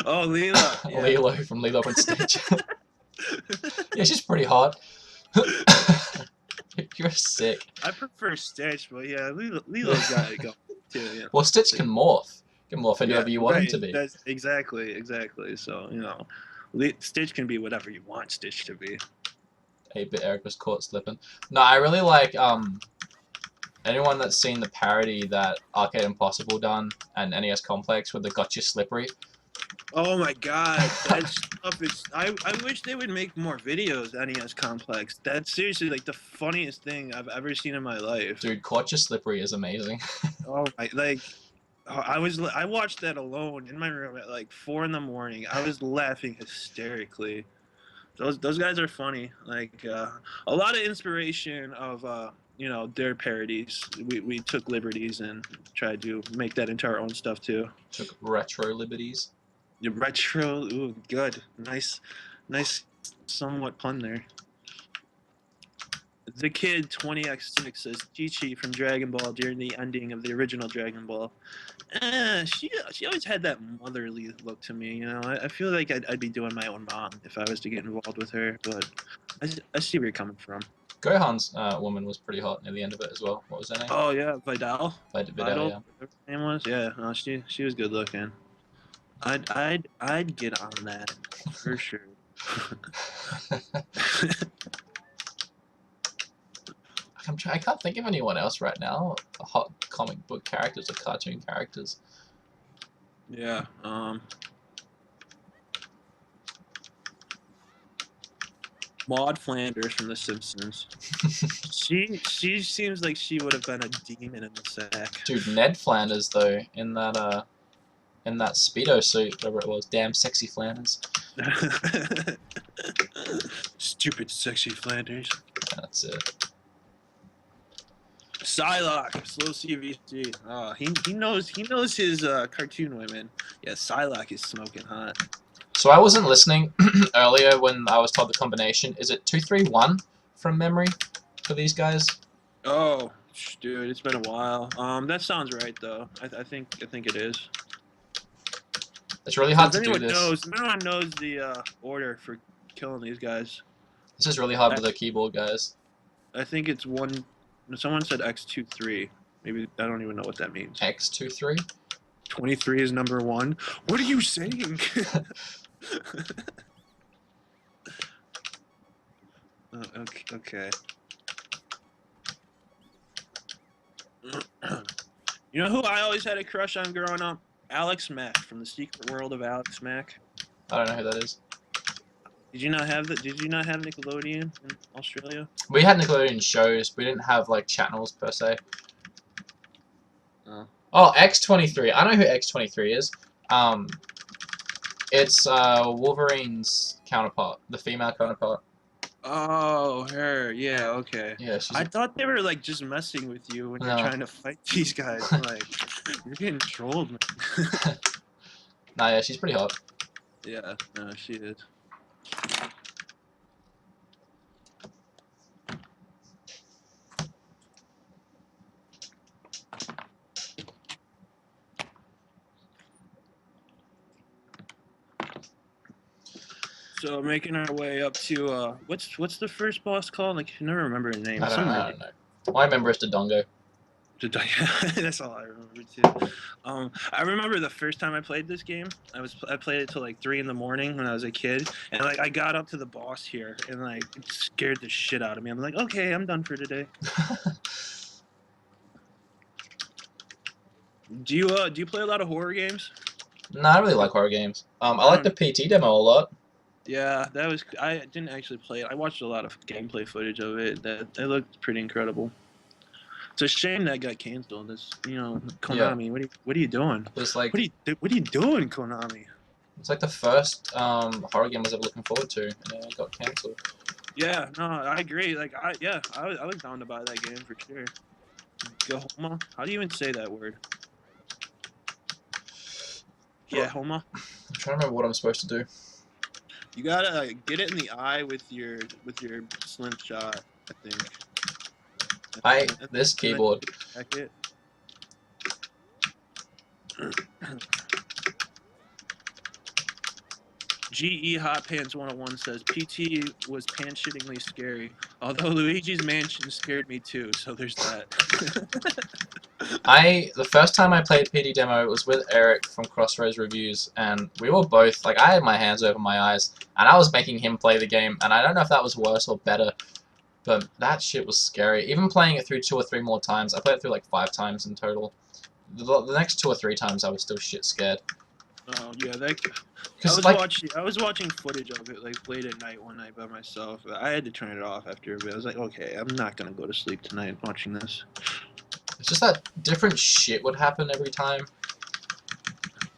Oh, Leela. Yeah. Lilo from Lilo and Stitch. Yeah, she's pretty hot. You're sick. I prefer Stitch, but yeah, Lilo's got to go too. Yeah. Well, Stitch can morph. Can morph into whatever you want him to be. That's exactly. So you know, Stitch can be whatever you want Stitch to be. 8-Bit Eric was caught slipping. No, I really like anyone that's seen the parody that Arcade Impossible done and NES Complex with the Gotcha Slippery. Oh my God, that stuff is. I wish they would make more videos. NES Complex. That's seriously like the funniest thing I've ever seen in my life. Dude, Gotcha Slippery is amazing. Oh my, like. I watched that alone in my room at like 4 in the morning. I was laughing hysterically. Those guys are funny. Like a lot of inspiration of you know, their parodies. We took liberties and tried to make that into our own stuff too. Took retro liberties. Retro, ooh, good, nice, somewhat pun there. The Kid 20x6 says Chi-Chi from Dragon Ball during the ending of the original Dragon Ball. She always had that motherly look to me, you know. I feel like I'd be doing my own mom if I was to get involved with her, but I see where you're coming from. Gohan's woman was pretty hot near the end of it as well. What was her name? Oh yeah, Vidal. Vidal, yeah. Her name was, yeah. Oh, she was good looking. I'd get on that for sure. I can't think of anyone else right now. Hot comic book characters or cartoon characters. Yeah. Maud Flanders from The Simpsons. she seems like she would have been a demon in the sack. Dude, Ned Flanders though, in that Speedo suit, whatever it was, damn sexy Flanders. Stupid sexy Flanders. That's it. Psylocke, slow CVC. Oh, he knows his cartoon women. Yeah, Psylocke is smoking hot. So I wasn't listening earlier when I was told the combination. Is it 231 from memory for these guys? Oh, dude, it's been a while. That sounds right though. I think it is. It's really So hard to do this. if anyone knows the order for killing these guys, This is really hard with the keyboard, guys. I think it's one. Someone said X23. Maybe I don't even know what that means. X23? 23 is number 1. What are you saying? Okay. You know who I always had a crush on growing up? Alex Mack from the Secret World of Alex Mack. I don't know who that is. Did you not have Nickelodeon in Australia? We had Nickelodeon shows. We didn't have like channels per se. Oh, X23. I know who X23 is. It's Wolverine's counterpart, the female counterpart. Oh, her. Yeah, okay. Yeah, I thought they were like just messing with you when you're trying to fight these guys. Like, you're getting trolled, man. Nah, yeah, she's pretty hot. Yeah, no, she is. So making our way up to what's the first boss called? Like, I can never remember his name. I don't know. All I remember is Dodongo. That's all I remember too. I remember the first time I played this game. I played it till like 3 in the morning when I was a kid, and like I got up to the boss here, and like it scared the shit out of me. I'm like, okay, I'm done for today. Do you play a lot of horror games? No, I really like horror games. I like the PT demo a lot. Yeah, I didn't actually play it. I watched a lot of gameplay footage of it. It looked pretty incredible. It's a shame that got canceled. This, Konami. Yeah. What are you doing? It's like, what are you doing, Konami? It's like the first horror game I was ever looking forward to, and it got canceled. Yeah, no, I agree. Like, I was down to buy that game for sure. Homa? How do you even say that word? Yeah, Homa. I'm trying to remember what I'm supposed to do. You gotta get it in the eye with your slim shot, I think. This keyboard. GE Hot Pants 101 says PT was pants-shittingly scary. Although Luigi's Mansion scared me too, so there's that. The first time I played PT demo was with Eric from Crossroads Reviews, and we were both like, I had my hands over my eyes, and I was making him play the game, and I don't know if that was worse or better. But that shit was scary. Even playing it through 2 or 3 more times, I played it through like 5 times in total. The next 2 or 3 times, I was still shit scared. Oh yeah, I was watching footage of it like late at night one night by myself. I had to turn it off after a bit. I was like, okay, I'm not gonna go to sleep tonight watching this. It's just that different shit would happen every time.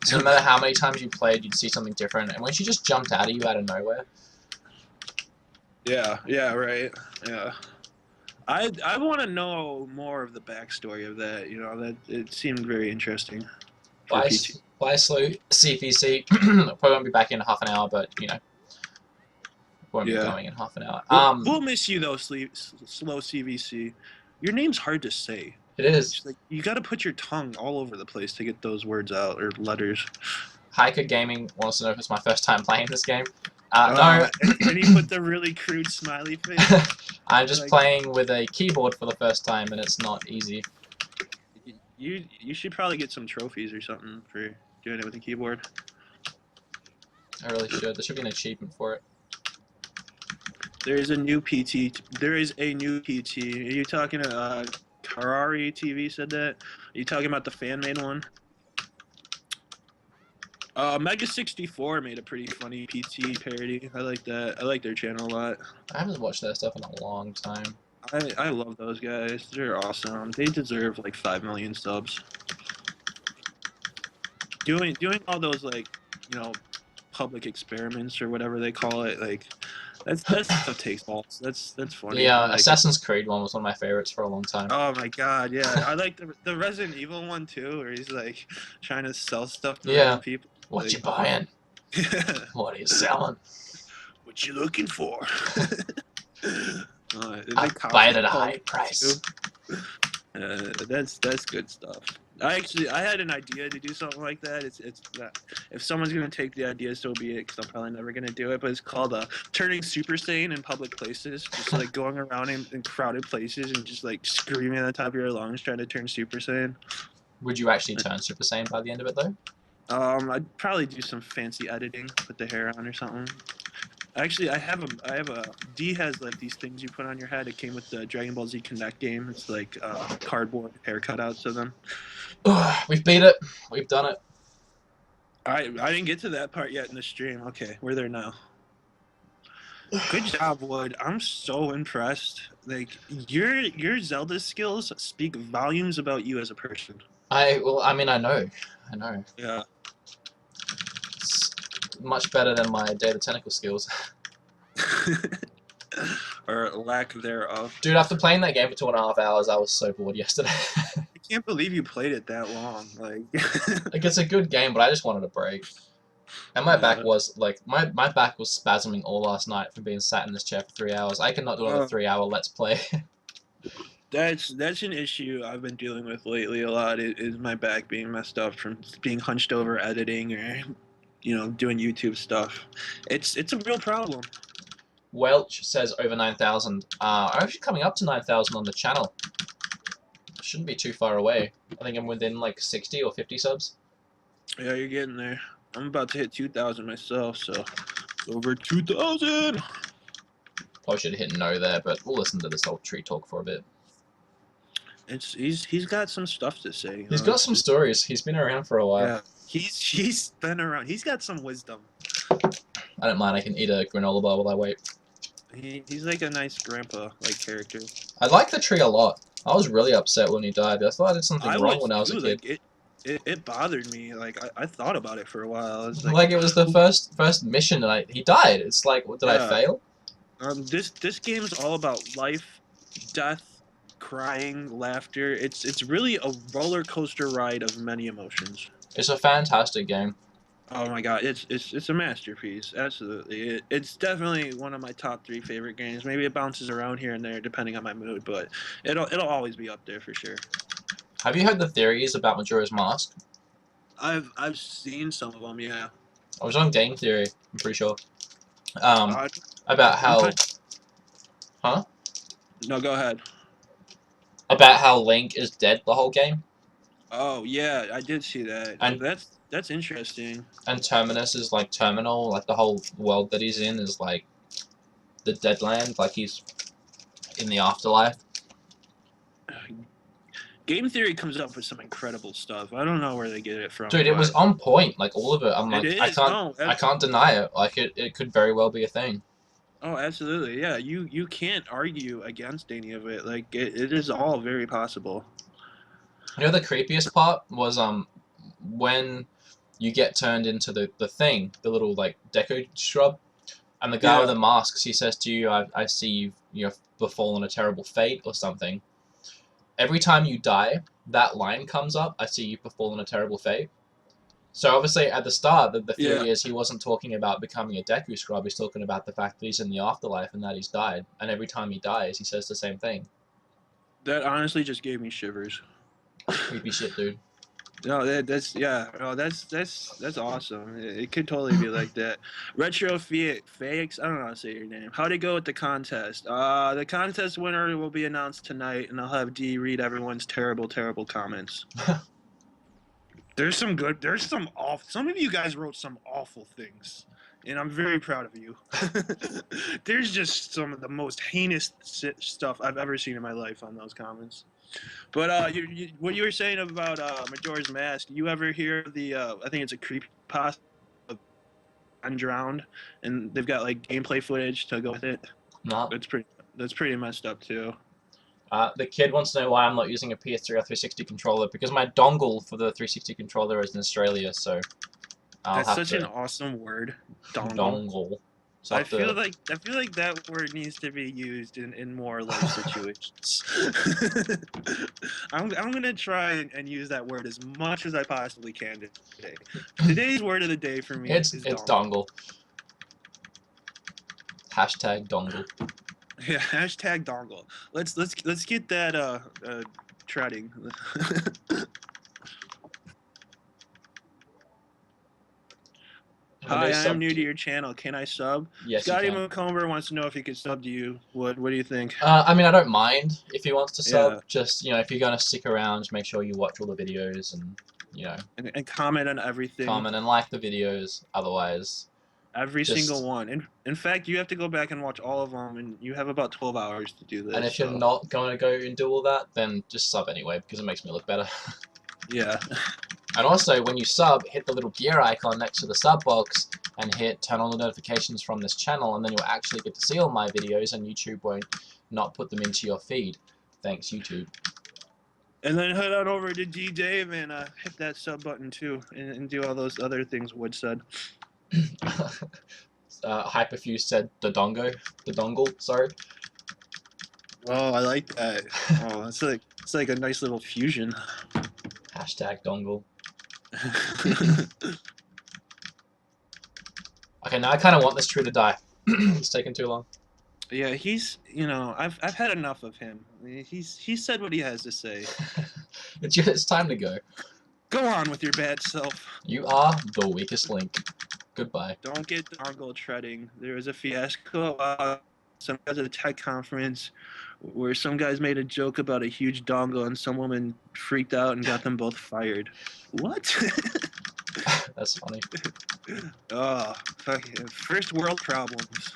So no matter how many times you played, you'd see something different. And when she just jumped out of you out of nowhere. Yeah, right. Yeah. I want to know more of the backstory of that. That it seemed very interesting. Bye, slow CVC. Probably won't be back in half an hour, but won't be going in half an hour. We'll miss you though, slow CVC. Your name's hard to say. It is. Like, you got to put your tongue all over the place to get those words out or letters. Hiker Gaming wants to know if it's my first time playing this game. No. And he put the really crude smiley face. I'm just playing with a keyboard for the first time, and it's not easy. You should probably get some trophies or something for doing it with a keyboard. I really should. There should be an achievement for it. There is a new PT. Are you talking to Harari TV said that? Are you talking about the fan-made one? Mega64 made a pretty funny PT parody. I like that. I like their channel a lot. I haven't watched that stuff in a long time. I love those guys. They're awesome. They deserve like 5 million subs. Doing all those like, public experiments or whatever they call it, like that's stuff takes balls. That's funny. Yeah, Assassin's Creed one was one of my favorites for a long time. Oh my god, yeah. I like the Resident Evil one too, where he's like trying to sell stuff to other people. What like, you buying? What are you selling? What you looking for? I buy it at a high price. That's good stuff. I had an idea to do something like that. It's if someone's gonna take the idea, so be it. Because I'm probably never gonna do it. But it's called turning Super Saiyan in public places. Just like going around in crowded places and just like screaming at the top of your lungs trying to turn Super Saiyan. Would you actually turn Super Saiyan by the end of it though? I'd probably do some fancy editing, put the hair on or something. Actually, I have a D has like these things you put on your head. It came with the Dragon Ball Z Connect game. It's like cardboard hair cutouts of them. We've beat it. We've done it. I didn't get to that part yet in the stream. Okay, we're there now. Good job, Wood. I'm so impressed. Like your Zelda skills speak volumes about you as a person. I mean, I know. Yeah. It's much better than my Data Tentacle skills. Or lack thereof. Dude, after playing that game for 2.5 hours, I was so bored yesterday. I can't believe you played it that long. Like it's a good game, but I just wanted a break. And my back was like my back was spasming all last night from being sat in this chair for 3 hours. I cannot do another 3-hour Let's Play. That's an issue I've been dealing with lately a lot. Is my back being messed up from being hunched over editing or doing YouTube stuff. It's a real problem. Welch says over 9,000. I'm actually coming up to 9,000 on the channel. Shouldn't be too far away. I think I'm within like 60 or 50 subs. Yeah, you're getting there. I'm about to hit 2,000 myself, so over 2,000. Probably should have hit no there, but we'll listen to this whole tree talk for a bit. He's got some stuff to say. He's got some stories. He's been around for a while. Yeah, he's been around. He's got some wisdom. I don't mind. I can eat a granola bar while I wait. He's like a nice grandpa like character. I like the tree a lot. I was really upset when he died. I thought I did something wrong when I was a kid. Like, it bothered me. Like I thought about it for a while. I was like it was the first mission, and he died. It's like, what, did I fail? This game's all about life, death, crying, laughter. It's really a roller coaster ride of many emotions. It's a fantastic game. Oh my god, it's a masterpiece. Absolutely, it's definitely one of my top 3 favorite games. Maybe it bounces around here and there depending on my mood, but it'll always be up there for sure. Have you heard the theories about Majora's Mask? I've seen some of them, yeah. I was on Game Theory, I'm pretty sure. About how... Huh? No, go ahead. About how Link is dead the whole game. Oh, yeah, I did see that. And that's interesting. And Terminus is like terminal, like the whole world that he's in is like the Deadland, like he's in the afterlife. Game Theory comes up with some incredible stuff. I don't know where they get it from. Dude, it was on point, like all of it. I'm like, I can't deny it. Like it could very well be a thing. Oh, absolutely, yeah. You can't argue against any of it. Like it is all very possible. You know, the creepiest part was when you get turned into the thing, the little like Deku shrub, and the guy with the masks, he says to you, I see you've befallen a terrible fate or something. Every time you die, that line comes up, I see you've befallen a terrible fate. So obviously at the start, the theory is he wasn't talking about becoming a Deku scrub, he's talking about the fact that he's in the afterlife and that he's died. And every time he dies, he says the same thing. That honestly just gave me shivers. Creepy shit, dude. No, that's awesome. It could totally be like that. Retro Fakes, I don't know how to say your name. How'd it go with the contest? The contest winner will be announced tonight, and I'll have D read everyone's terrible comments. There's some awful. Some of you guys wrote some awful things, and I'm very proud of you. There's just some of the most heinous stuff I've ever seen in my life on those comments. But what you were saying about Majora's Mask, you ever hear the I think it's a creepypasta of Undrowned, and they've got like gameplay footage to go with it. No. That's pretty messed up too. The kid wants to know why I'm not using a PS3 or 360 controller, because my dongle for the 360 controller is in Australia, so That's such an awesome word. Dongle. So I feel like that word needs to be used in more life situations. I'm gonna try and use that word as much as I possibly can today. Today's word of the day for me it's is dongle. Hashtag dongle. Yeah, hashtag dongle. Let's get that treading. Hi, I'm new to your channel. Can I sub? Yes, Scotty you can. McComber wants to know if he could sub to you. What do you think? I mean, I don't mind if he wants to sub. Yeah. Just, you know, if you're gonna stick around, just make sure you watch all the videos and, you know, And comment on everything. comment and like the videos. Otherwise, every single one. In fact, you have to go back and watch all of them, and you have about 12 hours to do this. And if you're not going to go and do all that, then just sub anyway, because it makes me look better. Yeah. And also, when you sub, hit the little gear icon next to the sub box and hit turn on the notifications from this channel, and then you'll actually get to see all my videos, and YouTube won't not put them into your feed. Thanks, YouTube. And then head on over to D Dave and hit that sub button too, and do all those other things Wood said. Hyperfuse said the dongle, sorry. Oh, I like that. Oh, it's like a nice little fusion. Hashtag dongle. Okay, now I kind of want this tree to die. It's taking too long. Yeah, he's, I've had enough of him. He's said what he has to say. It's time to go. Go on with your bad self. You are the weakest link. Goodbye. Don't get dongle treading. There was a fiasco some guys at a tech conference where some guys made a joke about a huge dongle and some woman freaked out and got them both fired. What? That's funny. Oh, fucking first world problems.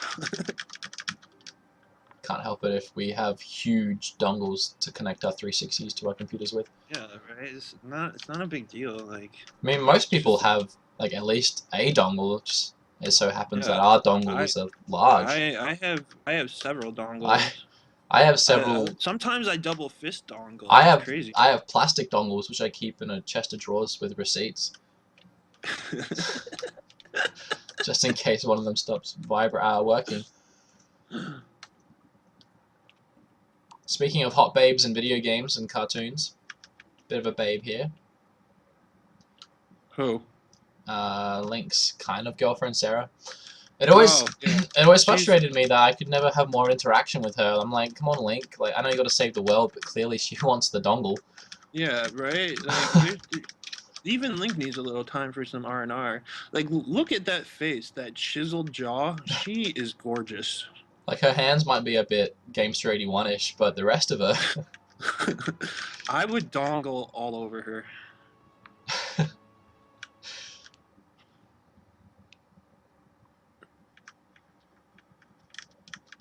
Can't help it if we have huge dongles to connect our 360s to our computers with. Yeah, right. It's not a big deal. Like, I mean, most people have like at least a dongle. Just it so happens that our dongles are large. I have several dongles. I have several. Sometimes I double fist dongle. I have crazy. I have plastic dongles which I keep in a chest of drawers with receipts, just in case one of them stops working. Speaking of hot babes and video games and cartoons, bit of a babe here. Who? Link's kind of girlfriend, Sarah. It always frustrated me that I could never have more interaction with her. I'm like, come on, Link. Like, I know you got to save the world, but clearly she wants the dongle. Yeah, right. Like, even Link needs a little time for some R&R. Like, look at that face, that chiseled jaw. She is gorgeous. Like, her hands might be a bit Gamester 81-ish, but the rest of her... I would dongle all over her.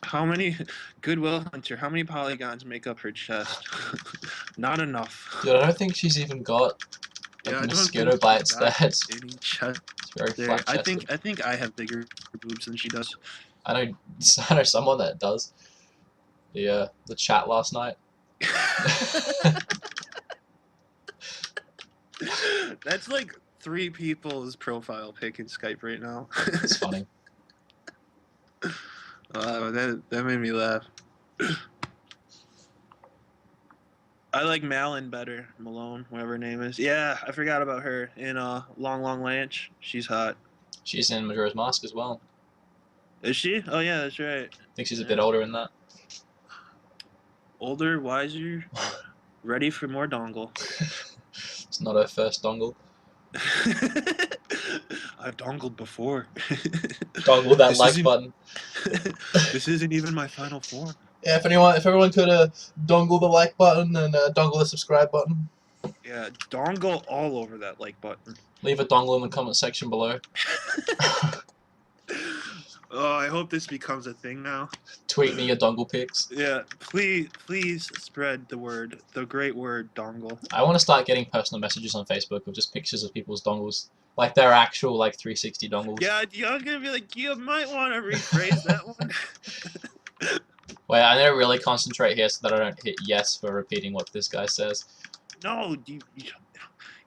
How many... Goodwill Hunter, how many polygons make up her chest? Not enough. Dude, I don't think she's even got mosquito bites there. It's very flat chested. I think I have bigger boobs than she does. I know someone that does. The chat last night. That's like 3 people's profile pic in Skype right now. It's funny. That made me laugh. I like Malin better. Malone, whatever her name is. Yeah, I forgot about her in Long Long Ranch. She's hot. She's in Majora's Mask as well. Is she? Oh yeah, that's right. I think she's a bit older in that. Older, wiser, ready for more dongle. It's not her first dongle. I've dongled before. Dongle that like button. This isn't even my final form. Yeah, if everyone could dongle the like button and dongle the subscribe button. Yeah, dongle all over that like button. Leave a dongle in the comment section below. Oh, I hope this becomes a thing now. Tweet me your dongle pics. Yeah, please spread the word, the great word, dongle. I want to start getting personal messages on Facebook of just pictures of people's dongles, like their actual 360 dongles. Yeah, I was gonna be like, you might want to rephrase that one. Wait, I need to really concentrate here so that I don't hit yes for repeating what this guy says. No,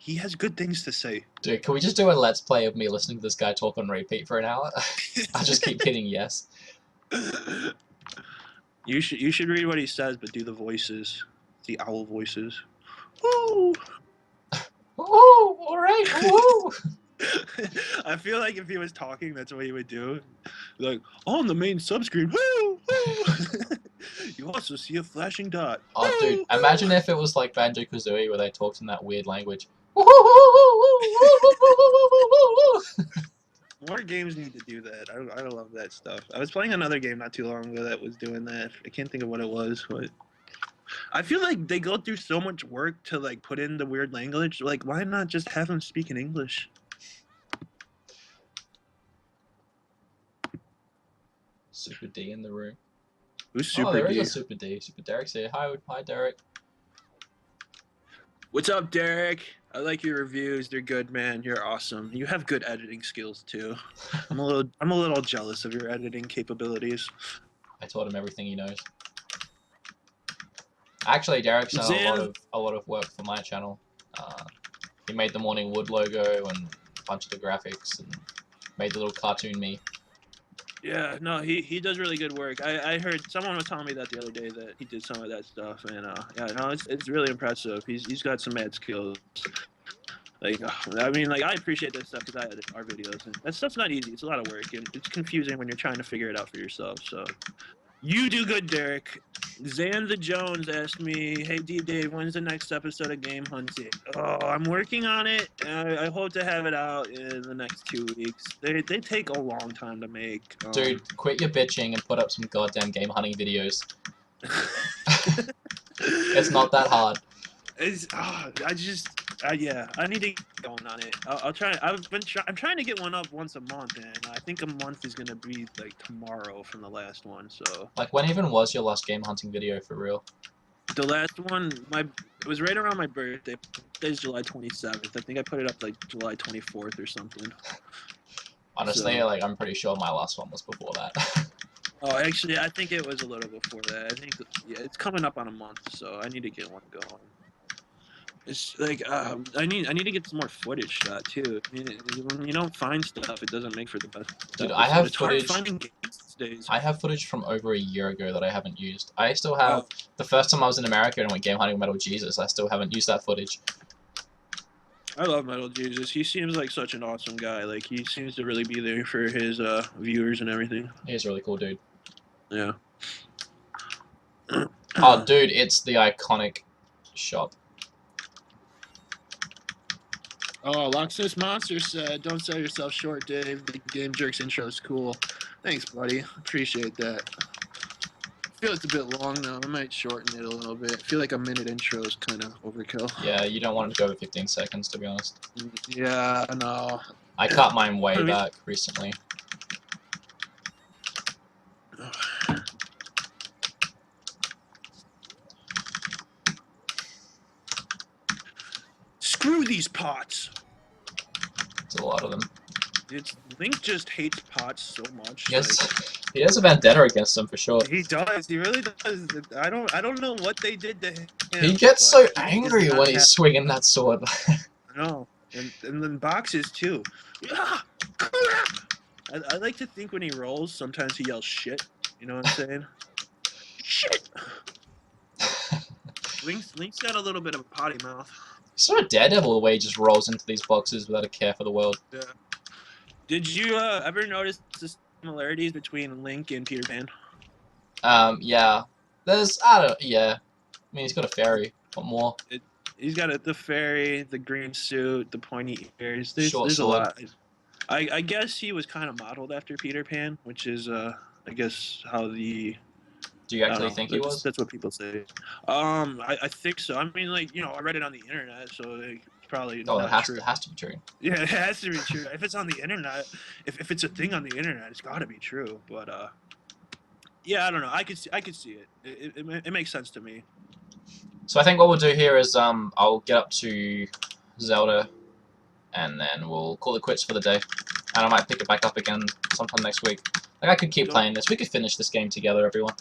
He has good things to say. Dude, can we just do a let's play of me listening to this guy talk on repeat for an hour? I just keep hitting yes. You should read what he says, but do the voices, the owl voices. Woo! Woo! All right, woo! I feel like if he was talking, that's what he would do. Like, on the main subscreen, woo! Woo! You also see a flashing dot. Oh, Woo! dude, imagine if it was like Banjo-Kazooie where they talked in that weird language. More games need to do that. I love that stuff. I was playing another game not too long ago that was doing that. I can't think of what it was, but I feel like they go through so much work to like put in the weird language. Like, why not just have them speak in English? Super D in the room. Who's Super there D? is a Super D. Super Derek's here. Hi, Derek. What's up, Derek? I like your reviews. They're good, man. You're awesome. You have good editing skills too. I'm a little jealous of your editing capabilities. I taught him everything he knows. Actually, Derek's done a lot of work for my channel. He made the Morning Wood logo and a bunch of the graphics and made the little cartoon me. Yeah, no, he does really good work. I heard someone was telling me that the other day that he did some of that stuff, and yeah, no, it's really impressive. He's got some mad skills. Like, I mean, like, I appreciate that stuff because I edit our videos, and that stuff's not easy. It's a lot of work, and it's confusing when you're trying to figure it out for yourself. So, you do good, Derek. Xander Jones asked me, "Hey, D-Dave, when's the next episode of Game Hunting?" Oh, I'm working on it. I hope to have it out in the next 2 weeks. They take a long time to make. Dude, quit your bitching and put up some goddamn game hunting videos. It's not that hard. Yeah, I need to get going on it. I'll try. I'm trying to get one up once a month, and I think a month is gonna be like tomorrow from the last one. So. Like, when even was your last game hunting video for real? The last one, it was right around my birthday. Today's July 27th. I think I put it up like July 24th or something. Honestly, like, I'm pretty sure my last one was before that. Oh, actually, I think it was a little before that. I think, yeah, it's coming up on a month, so I need to get one going. It's like I need to get some more footage shot too. I mean, when you don't find stuff, it doesn't make for the best. Dude, I have footage. Finding games these days. I have footage from over a year ago that I haven't used. I still have the first time I was in America and went game hunting with Metal Jesus. I still haven't used that footage. I love Metal Jesus. He seems like such an awesome guy. Like, he seems to really be there for his viewers and everything. He's a really cool dude. Yeah. Oh, dude, it's the iconic shop. Oh, Loxus Monster said, "Don't sell yourself short, Dave. The Game Jerks intro is cool." Thanks, buddy. Appreciate that. I feel it's a bit long, though. I might shorten it a little bit. I feel like a minute intro is kind of overkill. Yeah, you don't want it to go over 15 seconds, to be honest. Yeah, I know. I cut mine way back recently. Screw these pots. It's a lot of them. Link just hates pots so much. Yes, like, he has a vendetta against them for sure. He does. He really does. I don't know what they did to him. He gets so angry when he's swinging that sword. I know. And then boxes too. I like to think when he rolls, sometimes he yells shit. You know what I'm saying? Shit. Link's got a little bit of a potty mouth. Sort of Daredevil the way he just rolls into these boxes without a care for the world. Yeah. Did you ever notice the similarities between Link and Peter Pan? Yeah. Yeah. I mean, he's got a fairy. What more? He's got the fairy, the green suit, the pointy ears. There's a sword. lot. I guess he was kind of modeled after Peter Pan, which is I guess how the. Do you actually think he was? That's what people say. I think so. I mean, like, I read it on the internet, so it's probably Oh, not true. It has to be true. Yeah, it has to be true. If it's on the internet, if it's a thing on the internet, it's got to be true. But yeah, I don't know. I could see it. It makes sense to me. So I think what we'll do here is I'll get up to Zelda, and then we'll call it quits for the day. And I might pick it back up again sometime next week. Like, I could keep playing this. We could finish this game together, everyone.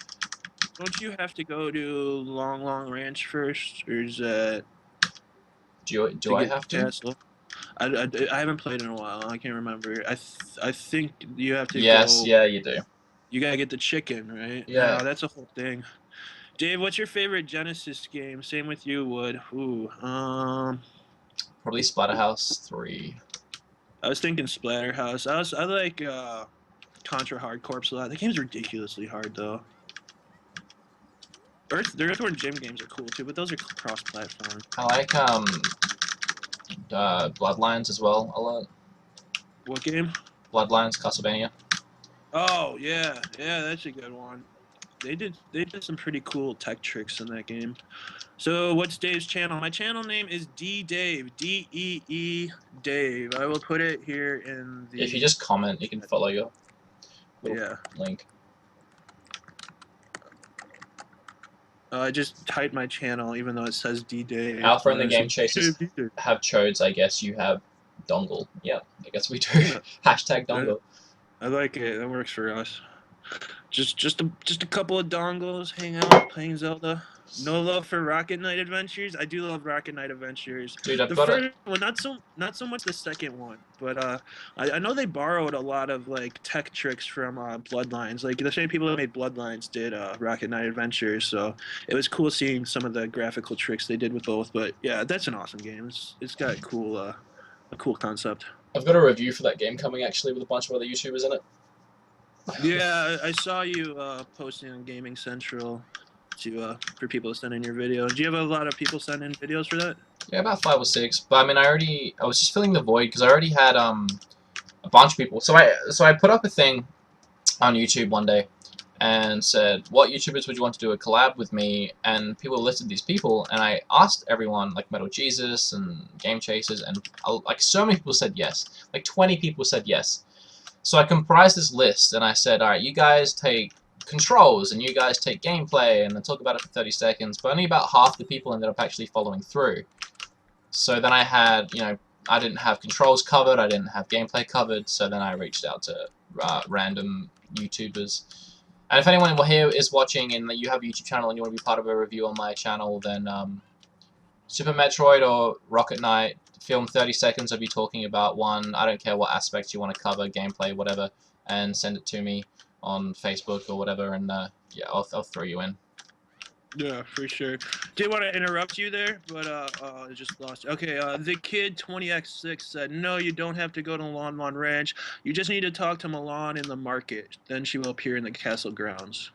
Don't you have to go to Long Ranch first, or is that? Do I have to? castle. I haven't played in a while. I can't remember. I think you have to Yes, go. yeah, you do. You gotta get the chicken, right? Yeah, No, that's a whole thing. Dave, what's your favorite Genesis game? Same with you, Wood. Ooh, probably Splatterhouse 3. I was thinking Splatterhouse. I like Contra Hard Corps a lot. The game's ridiculously hard though. The Earthworm Jim games are cool too, but those are cross-platform. I like Bloodlines as well a lot. What game? Bloodlines, Castlevania. Oh yeah, that's a good one. They did some pretty cool tech tricks in that game. So what's Dave's channel? My channel name is Dave, Dee Dave. I will put it here in the. If you just comment, you can follow your little link. I just typed my channel, even though it says D Dave. Alpha and the Game Chasers have chodes. I guess you have dongle. Yeah, I guess we do. Yeah. Hashtag dongle. I like it. That works for us. Just a couple of dongles, hang out, playing Zelda. No love for Rocket Knight Adventures. I do love Rocket Knight Adventures. Dude, I've The got first one, not so much the second one, but I know they borrowed a lot of like tech tricks from Bloodlines. Like the same people that made Bloodlines did Rocket Knight Adventures. So it was cool seeing some of the graphical tricks they did with both. But yeah, that's an awesome game. It's got a cool concept. I've got a review for that game coming actually with a bunch of other YouTubers in it. Yeah, I saw you posting on Gaming Central for people to send in your video. Do you have a lot of people send in videos for that? Yeah, about 5 or 6. But I mean, I was just filling the void because I already had a bunch of people. So I put up a thing on YouTube one day and said, what YouTubers would you want to do a collab with me? And people listed these people, and I asked everyone, like Metal Jesus and Game Chasers, and like so many people said yes. Like 20 people said yes. So I comprised this list, and I said, alright, you guys take controls, and you guys take gameplay, and then talk about it for 30 seconds, but only about half the people ended up actually following through. So then I had, I didn't have controls covered, I didn't have gameplay covered, so then I reached out to random YouTubers. And if anyone here is watching and you have a YouTube channel and you want to be part of a review on my channel, then Super Metroid or Rocket Knight, film 30 seconds of you talking about one, I don't care what aspects you want to cover, gameplay, whatever, and send it to me on Facebook or whatever, and yeah, I'll throw you in. Yeah, for sure. Didn't want to interrupt you there, but I just lost. Okay, the kid 20x6 said, no, you don't have to go to Lon Lon Ranch. You just need to talk to Milan in the market. Then she will appear in the castle grounds.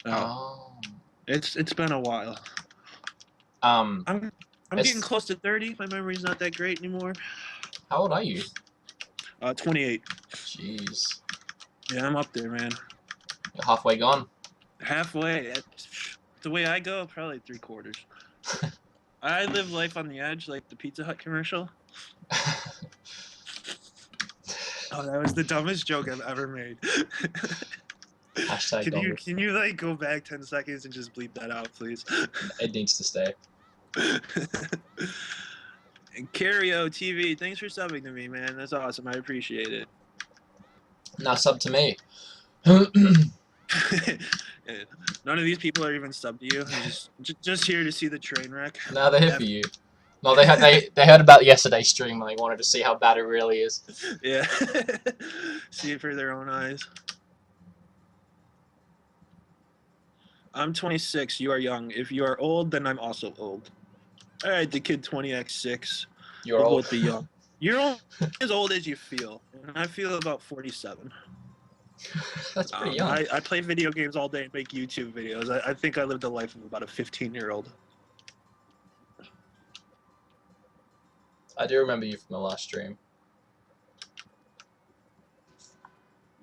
Oh. It's been a while. I'm getting close to 30. My memory's not that great anymore. How old are you? 28. Jeez. Yeah, I'm up there, man. You're halfway gone. Halfway. The way I go, probably 3/4. I live life on the edge, like the Pizza Hut commercial. Oh, that was the dumbest joke I've ever made. Hashtag can you like go back 10 seconds and just bleep that out, please? It needs to stay. And Cario TV, thanks for subbing to me, man. That's awesome. I appreciate it. Now sub to me. None of these people are even subbed to you. They're just here to see the train wreck. No, they're here for you. No, they heard about yesterday's stream and they wanted to see how bad it really is. Yeah. See it for their own eyes. I'm 26. You are young. If you are old, then I'm also old. All right, the kid 20x6. You're we'll old. both be young. You're as old as you feel, and I feel about 47. That's pretty young. I play video games all day and make YouTube videos. I think I lived a life of about a 15-year-old. I do remember you from the last stream.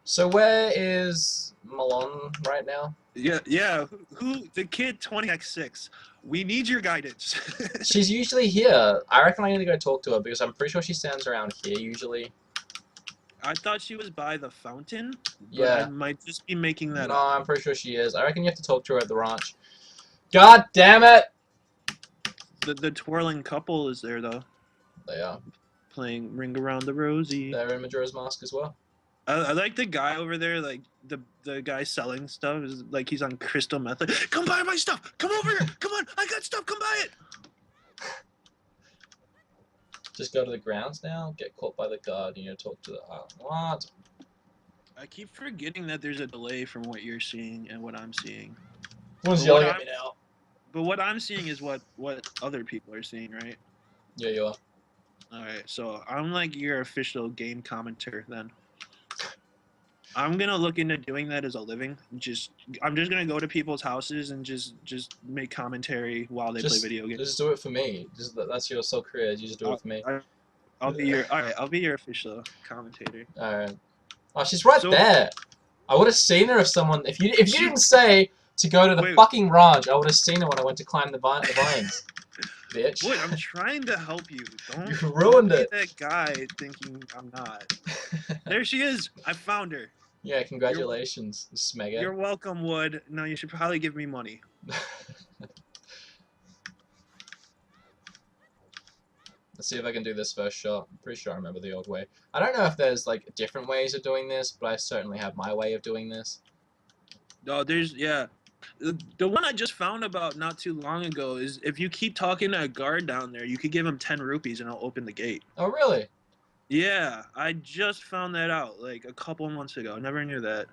So where is Malone right now? Yeah. Who? The kid 20x6. We need your guidance. She's usually here. I reckon I'm gonna go talk to her because I'm pretty sure she stands around here usually. I thought she was by the fountain. Yeah. I might just be making that No, up. I'm pretty sure she is. I reckon you have to talk to her at the ranch. God damn it! The twirling couple is there though. They are. Playing Ring Around the Rosie. They're in Majora's Mask as well. I like the guy over there, like the guy selling stuff is like he's on crystal method. Come buy my stuff. Come over here. Come on, I got stuff. Come buy it. Just go to the grounds now. Get caught by the guard. You need to talk to the what? I keep forgetting that there's a delay from what you're seeing and what I'm seeing. Someone's But what yelling at I'm me now. but what I'm seeing is what other people are seeing, right? Yeah, you are. All right, so I'm like your official game commentator then. I'm gonna look into doing that as a living. I'm just gonna go to people's houses and just make commentary while they play video games. Just do it for me. Just that's your sole career. You just do it for me. I'll be your all right. I'll be your official commentator. All right. Oh, she's right So there. I would have seen her if someone. If you didn't say to go to the wait, fucking ranch, I would have seen her when I went to climb the vines. Bitch. Wood, I'm trying to help you. You Don't ruined be it. that guy thinking I'm not. There she is. I found her. Yeah, congratulations, Smega. You're welcome, Wood. No, you should probably give me money. Let's see if I can do this first shot. I'm pretty sure I remember the old way. I don't know if there's like different ways of doing this, but I certainly have my way of doing this. No, yeah. The one I just found about not too long ago is if you keep talking to a guard down there, you could give him 10 rupees and I'll open the gate. Oh, really? Yeah, I just found that out like a couple months ago. Never knew that.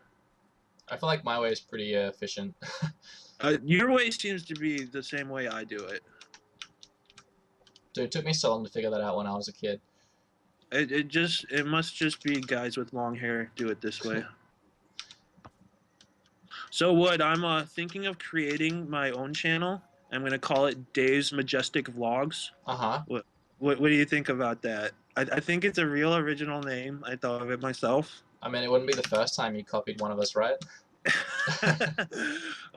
I feel like my way is pretty efficient. Your way seems to be the same way I do it. Dude, it took me so long to figure that out when I was a kid. It must just be guys with long hair do it this way. So Wood, I'm thinking of creating my own channel. I'm gonna call it Dave's Majestic Vlogs. Uh-huh. What do you think about that? I think it's a real original name. I thought of it myself. I mean, it wouldn't be the first time you copied one of us, right?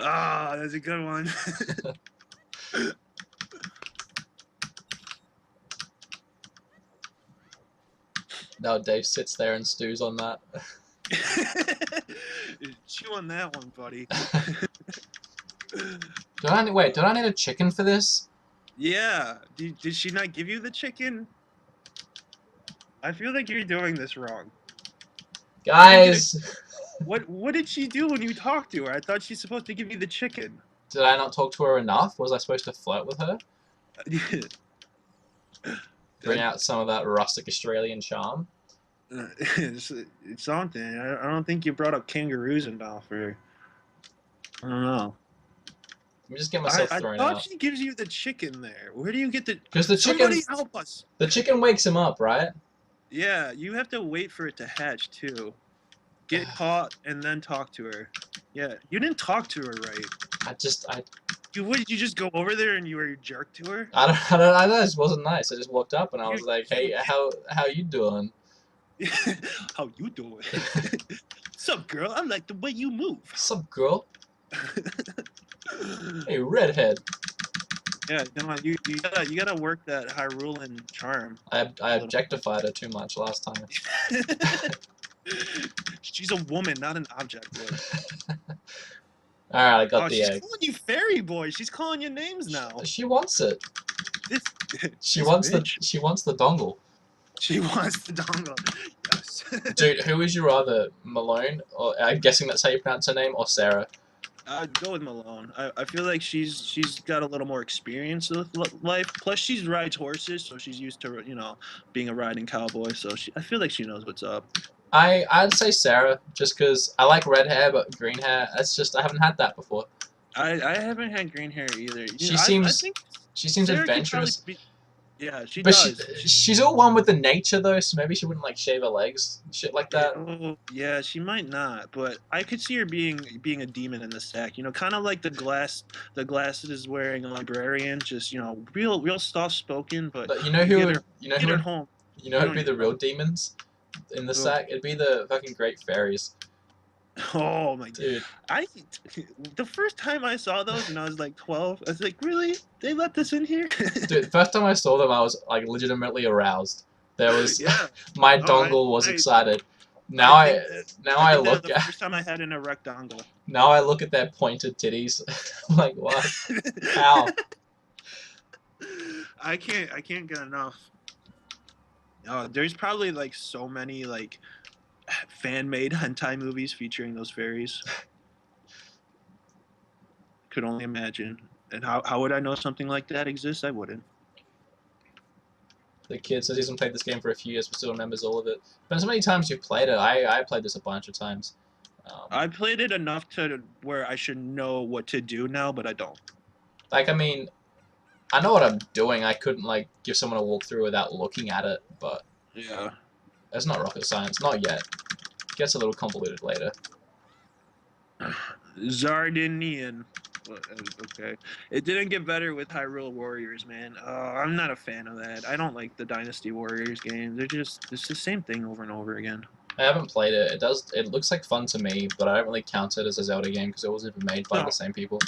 Ah, that's a good one. Now Dave sits there and stews on that. Chew on that one, buddy. Wait, did I need a chicken for this? Yeah. Did she not give you the chicken? I feel like you're doing this wrong. Guys! What did she do when you talked to her? I thought she's supposed to give you the chicken. Did I not talk to her enough? Was I supposed to flirt with her? Bring out some of that rustic Australian charm? It's something. I don't think you brought up kangaroos enough, or I don't know. Let me just get myself thrown I thought out. she gives you the chicken there. Where do you get the? Because the chicken. Somebody help us! The chicken wakes him up, right? Yeah, you have to wait for it to hatch too. Get caught and then talk to her. Yeah, you didn't talk to her right. What did you just go over there and you were a jerk to her? I don't know. It just wasn't nice. I just walked up and I was like, "Hey, how you doing?" How you doing? Sup, girl? I like the way you move. Sup, girl? Hey, redhead. Yeah, no, you gotta work that Hyrulean charm. I objectified her too much last time. She's a woman, not an object. Alright, I got the she's egg. calling you fairy boy. She's calling you names now. She wants it. She This wants bitch. the dongle. She wants the dongle. Yes. Dude, who is you rather, Malone, or I'm guessing that's how you pronounce her name, or Sarah? I'd go with Malone. I feel like she's got a little more experience with life. Plus, she rides horses, so she's used to being a riding cowboy. So I feel like she knows what's up. I'd say Sarah, just because I like red hair, but green hair, that's just, I haven't had that before. I haven't had green hair either. She seems Sarah adventurous. Yeah, she but does. She's all one with the nature though, so maybe she wouldn't like shave her legs, shit like that. Yeah, she might not, but I could see her being a demon in the sack. Kind of like the glasses is wearing a librarian, just real soft spoken. But you know who would be the real demons in the sack? It'd be the fucking great fairies. Oh my dude! The first time I saw those when I was like 12, I was like, really? They let this in here? Dude, the first time I saw them, I was like legitimately aroused. There was my Oh, dongle was excited. Now I look the first time I had an erect dongle. Now I look at their pointed titties. I'm like, what? How? I can't get enough. There's probably like so many like fan-made hentai movies featuring those fairies. Could only imagine. And how would I know something like that exists? I wouldn't. The kid says he hasn't played this game for a few years, but still remembers all of it. Depends how many times you've played it. I played this a bunch of times. I played it enough to where I should know what to do now, but I don't. Like, I mean, I know what I'm doing. I couldn't, like, give someone a walkthrough without looking at it, but Yeah. it's not rocket science. Not yet. It gets a little convoluted later. Zardinian. Okay. It didn't get better with Hyrule Warriors, man. I'm not a fan of that. I don't like the Dynasty Warriors games. It's the same thing over and over again. I haven't played it. It looks like fun to me, but I don't really count it as a Zelda game because it wasn't even made by the same people.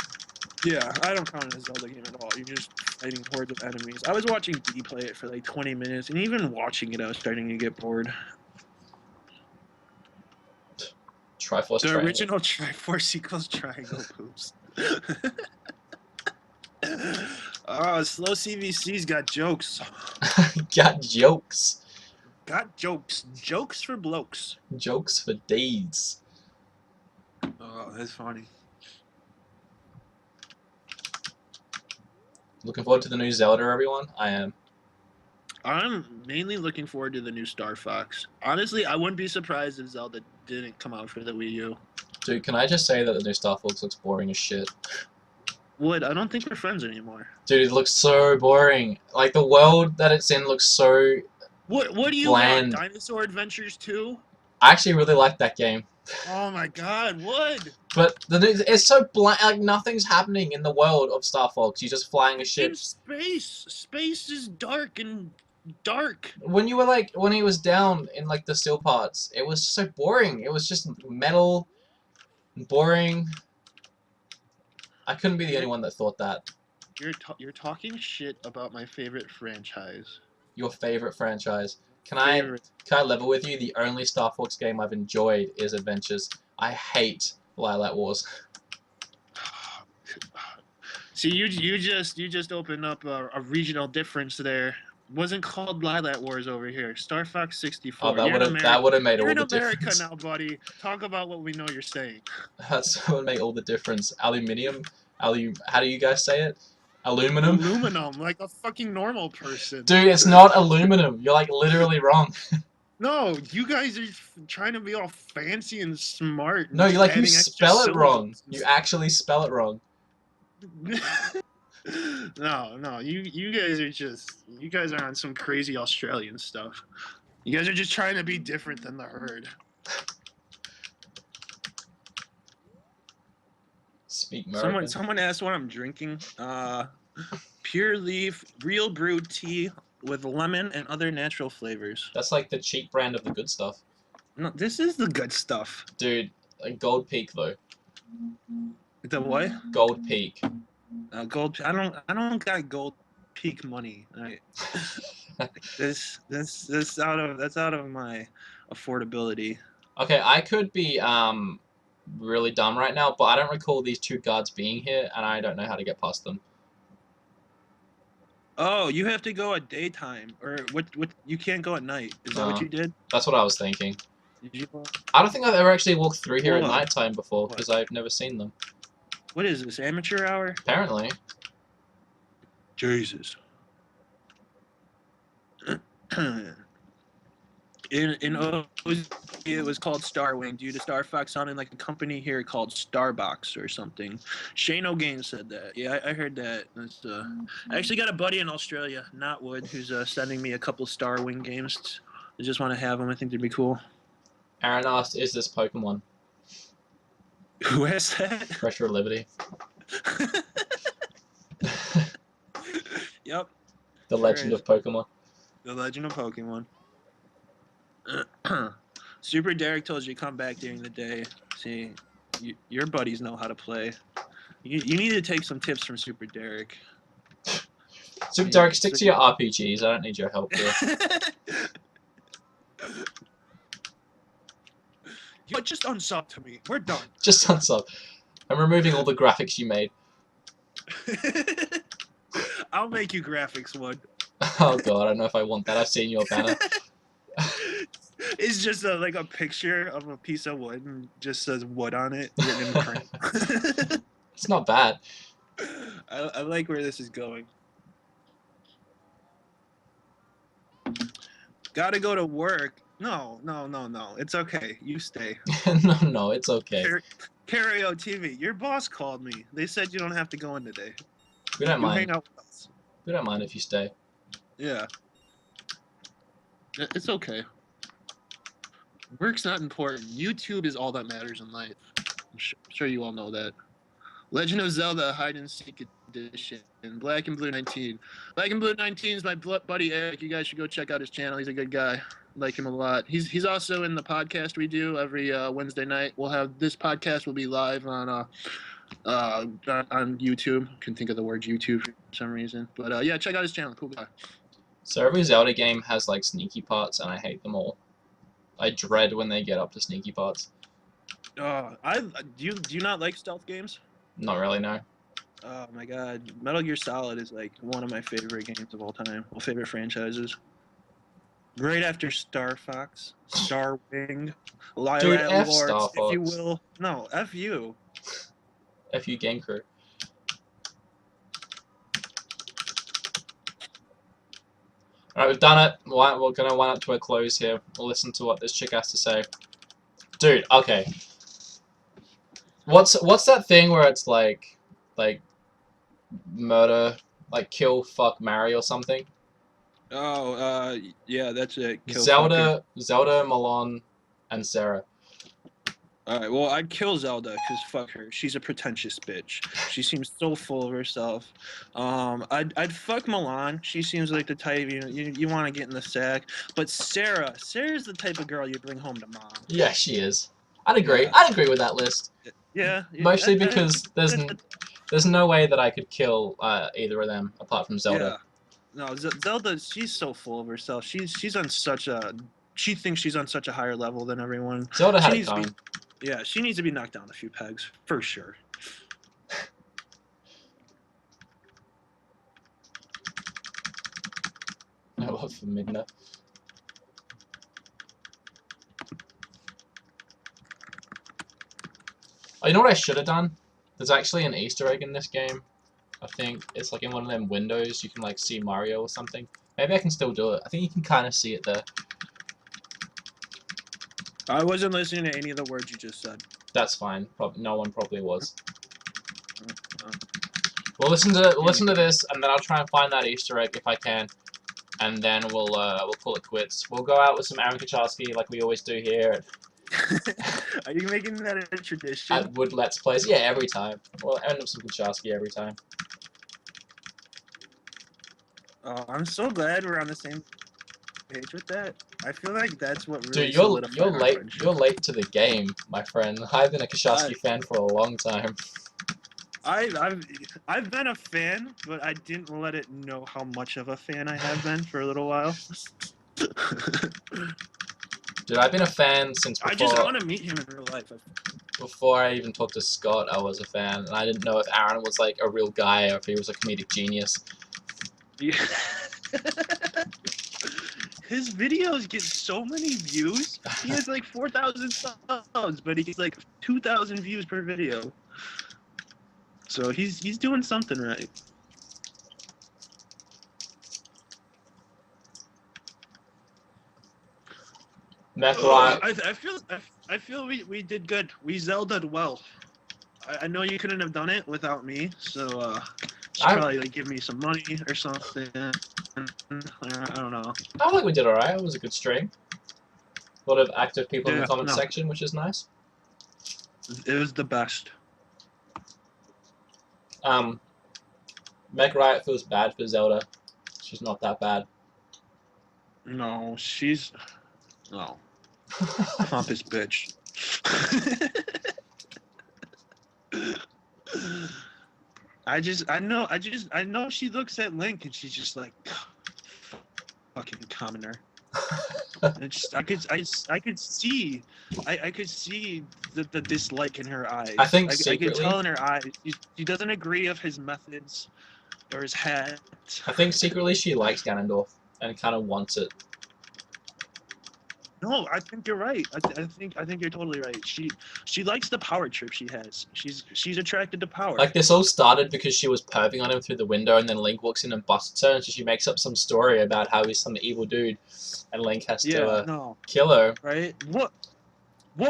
Yeah, I don't count it as a Zelda game at all. You're just fighting hordes of enemies. I was watching D play it for like 20 minutes, and even watching it, I was starting to get bored. Triforce The Triangle. original Triforce equals Triangle Poops. Oh, slow CVC's got jokes. Got jokes. Got jokes. Jokes for blokes. Jokes for days. Oh, that's funny. Looking forward to the new Zelda, everyone. I am. I'm mainly looking forward to the new Star Fox. Honestly, I wouldn't be surprised if Zelda didn't come out for the Wii U. Dude, can I just say that the new Star Fox looks boring as shit? Would I don't think we're friends anymore. Dude, it looks so boring. Like, the world that it's in looks so What do you bland. want? Dinosaur Adventures 2? I actually really like that game. Oh my god, would! But it's so bland. Like, nothing's happening in the world of Star Fox. You're just flying a ship. In space! Space is dark and dark. When you were like, when he was down in like the still parts, it was so boring. It was just metal, boring. I couldn't be the only one that thought that. You're talking shit about my favorite franchise. Your favorite franchise. Can I level with you? The only Star Fox game I've enjoyed is Adventures. I hate Lilac Wars. See, you just opened up a regional difference there. Wasn't called Lilac Wars over here. Star Fox 64. Oh, that would have made all the difference. You're in America now, buddy. Talk about what we know you're saying. That's what would make all the difference. Aluminium? How do you guys say it? Aluminum? Aluminum, like a fucking normal person. Dude, it's not aluminum. You're like literally wrong. No, you guys are trying to be all fancy and smart. And no, you spell it wrong. syllables. You actually spell it wrong. No, you guys are on some crazy Australian stuff. You guys are just trying to be different than the herd. Speak American. Someone asked what I'm drinking. Pure leaf, real brewed tea with lemon and other natural flavors. That's like the cheap brand of the good stuff. No, this is the good stuff. Dude, like Gold Peak though. The what? Gold Peak. Gold. I don't got Gold Peak money. Right. that's out of my affordability. Okay, I could be really dumb right now, but I don't recall these two guards being here, and I don't know how to get past them. Oh, you have to go at daytime, or what? You can't go at night. Is that what you did? That's what I was thinking. Did you? I don't think I've ever actually walked through here at nighttime before, because I've never seen them. What is this, amateur hour? Apparently. Jesus. In OZ, it was called Starwing due to Star Fox sounding like a company here called Starbox or something. Shano Games said that. Yeah, I heard that. I actually got a buddy in Australia, Notwood, who's sending me a couple Starwing games. I just want to have them. I think they'd be cool. Aaron asked, is this Pokemon? Who has that? Pressure of Liberty. Yep. The Legend of Pokemon. The Legend of Pokemon. Super Derek told you to come back during the day. See, your buddies know how to play. You need to take some tips from Super Derek. Super Derek, stick to your RPGs. I don't need your help here. Just unsub to me. We're done. Just unsub. I'm removing all the graphics you made. I'll make you graphics one. Oh god, I don't know if I want that. I've seen your banner. It's just like a picture of a piece of wood and just says wood on it written in print. It's not bad. I like where this is going. Gotta go to work. No. It's okay. You stay. No, it's okay. Cario TV. Your boss called me. They said you don't have to go in today. We don't You mind. hang out with us. We don't mind if you stay. Yeah. It's okay. Work's not important. YouTube is all that matters in life. I'm sure you all know that. Legend of Zelda Hide and Seek Edition. Black and Blue 19. Black and Blue 19 is my buddy Eric. You guys should go check out his channel. He's a good guy. Like him a lot. He's also in the podcast we do every Wednesday night. We'll have this podcast will be live on YouTube. I can think of the word YouTube for some reason. But yeah, check out his channel. Cool guy. So every Zelda game has like sneaky parts, and I hate them all. I dread when they get up to sneaky parts. Do you not like stealth games? Not really, no. Oh my god, Metal Gear Solid is like one of my favorite games of all time. Well, favorite franchises. Right after Star Fox, Star Wing, Dude, Lylat F Lords, Star if you Fox. will. No, F you. F you, Game Crew. Alright, we've done it. We're gonna wind up to a close here. We'll listen to what this chick has to say. Dude, okay. What's that thing where it's like murder, like kill, fuck, marry or something? Oh, yeah, that's it. Kill Zelda, Malon, and Sarah. Alright, well, I'd kill Zelda, because fuck her. She's a pretentious bitch. She seems so full of herself. I'd fuck Milan. She seems like the type, you want to get in the sack. But Sarah's the type of girl you bring home to mom. Yeah, she is. I'd agree. Yeah. I'd agree with that list. Yeah. Mostly because there's no way that I could kill either of them apart from Zelda. Yeah. No, Zelda, she's so full of herself. She's on such a... She thinks she's on such a higher level than everyone. Zelda had a cone. Yeah, she needs to be knocked down a few pegs, for sure. I love Migna. Oh, you know what I should have done? There's actually an Easter egg in this game. I think it's like in one of them windows you can like see Mario or something. Maybe I can still do it. I think you can kind of see it there. I wasn't listening to any of the words you just said. That's fine. No one probably was. We'll listen to this, and then I'll try and find that Easter egg if I can, and then we'll call it quits. We'll go out with some Aaron Kacharski like we always do here. Are you making that a tradition? At Wood Let's Plays, yeah, every time. We'll end up some Kacharski every time. Oh, I'm so glad we're on the same page with that. I feel like that's what really Dude, solidified you're our late. friendship. You're late to the game, my friend. I've been a Kacharski fan for a long time. I've been a fan, but I didn't let it know how much of a fan I have been for a little while. Dude, I've been a fan since before. I just want to meet him in real life. Before I even talked to Scott, I was a fan, and I didn't know if Aaron was like a real guy or if he was a comedic genius. Yeah. His videos get so many views. He has like 4,000 subs, but he gets like 2,000 views per video. So he's doing something right. I feel we did good. We Zelda'd well. I know you couldn't have done it without me, so should probably like give me some money or something. I don't know. I feel like we did alright. It was a good stream. A lot of active people in the comment section, which is nice. It was the best. Meg Riot feels bad for Zelda. She's not that bad. No, she's... No. Pompous bitch. I know she looks at Link and she's just like, fucking commoner. I could see the dislike in her eyes. I think I could tell in her eyes. She doesn't agree of his methods or his hat. I think secretly she likes Ganondorf and kind of wants it. No, I think you're right. I think you're totally right. She likes the power trip she has. She's attracted to power. Like, this all started because she was perving on him through the window, and then Link walks in and busts her, and so she makes up some story about how he's some evil dude, and Link has to Yeah, no, kill her. right? What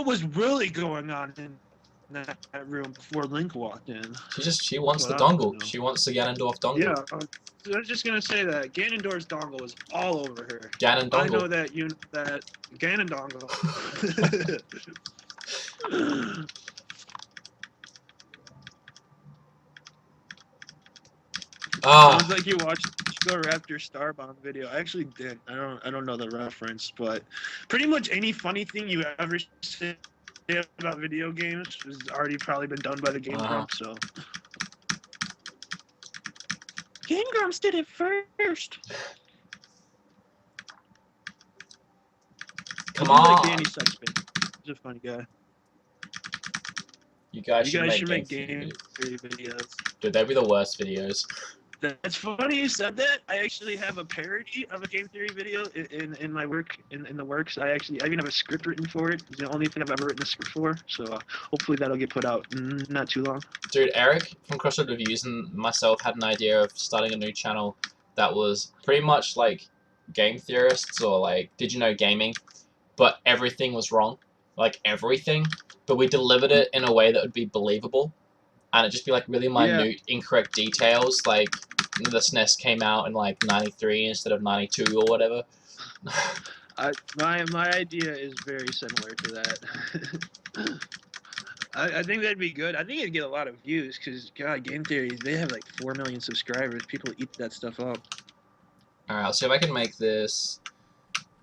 was really going on in that room before Link walked in? She wants the Well, I don't dongle. know. She wants the Ganondorf dongle. Yeah, I was just gonna say that Ganondorf's dongle was all over her. Ganon I know dongle. that that Ganon dongle. Ah, Sounds like you watched the Raptor Starbomb video. I actually did. I don't know the reference, but pretty much any funny thing you ever say about video games has already probably been done by the Game Grumps. So Game Grumps did it first. come I do like on. Danny Sexton. He's a funny guy. You guys You should guys make should make game game videos. Dude, they'd be the worst videos. That's funny you said that. I actually have a parody of a game theory video in my work in the works. I even have a script written for it. It's the only thing I've ever written a script for. So hopefully that'll get put out not too long. Dude, Eric from Crossroad Reviews and myself had an idea of starting a new channel that was pretty much like game theorists or like Did You Know Gaming, but everything was wrong. Like everything. But we delivered it in a way that would be believable. And it'd just be like really minute, incorrect details. Like the SNES came out in like 93 instead of 92 or whatever. My idea is very similar to that. I think that'd be good. I think it'd get a lot of views because God, Game Theory, they have like 4 million subscribers. People eat that stuff up. Alright, let's see if I can make this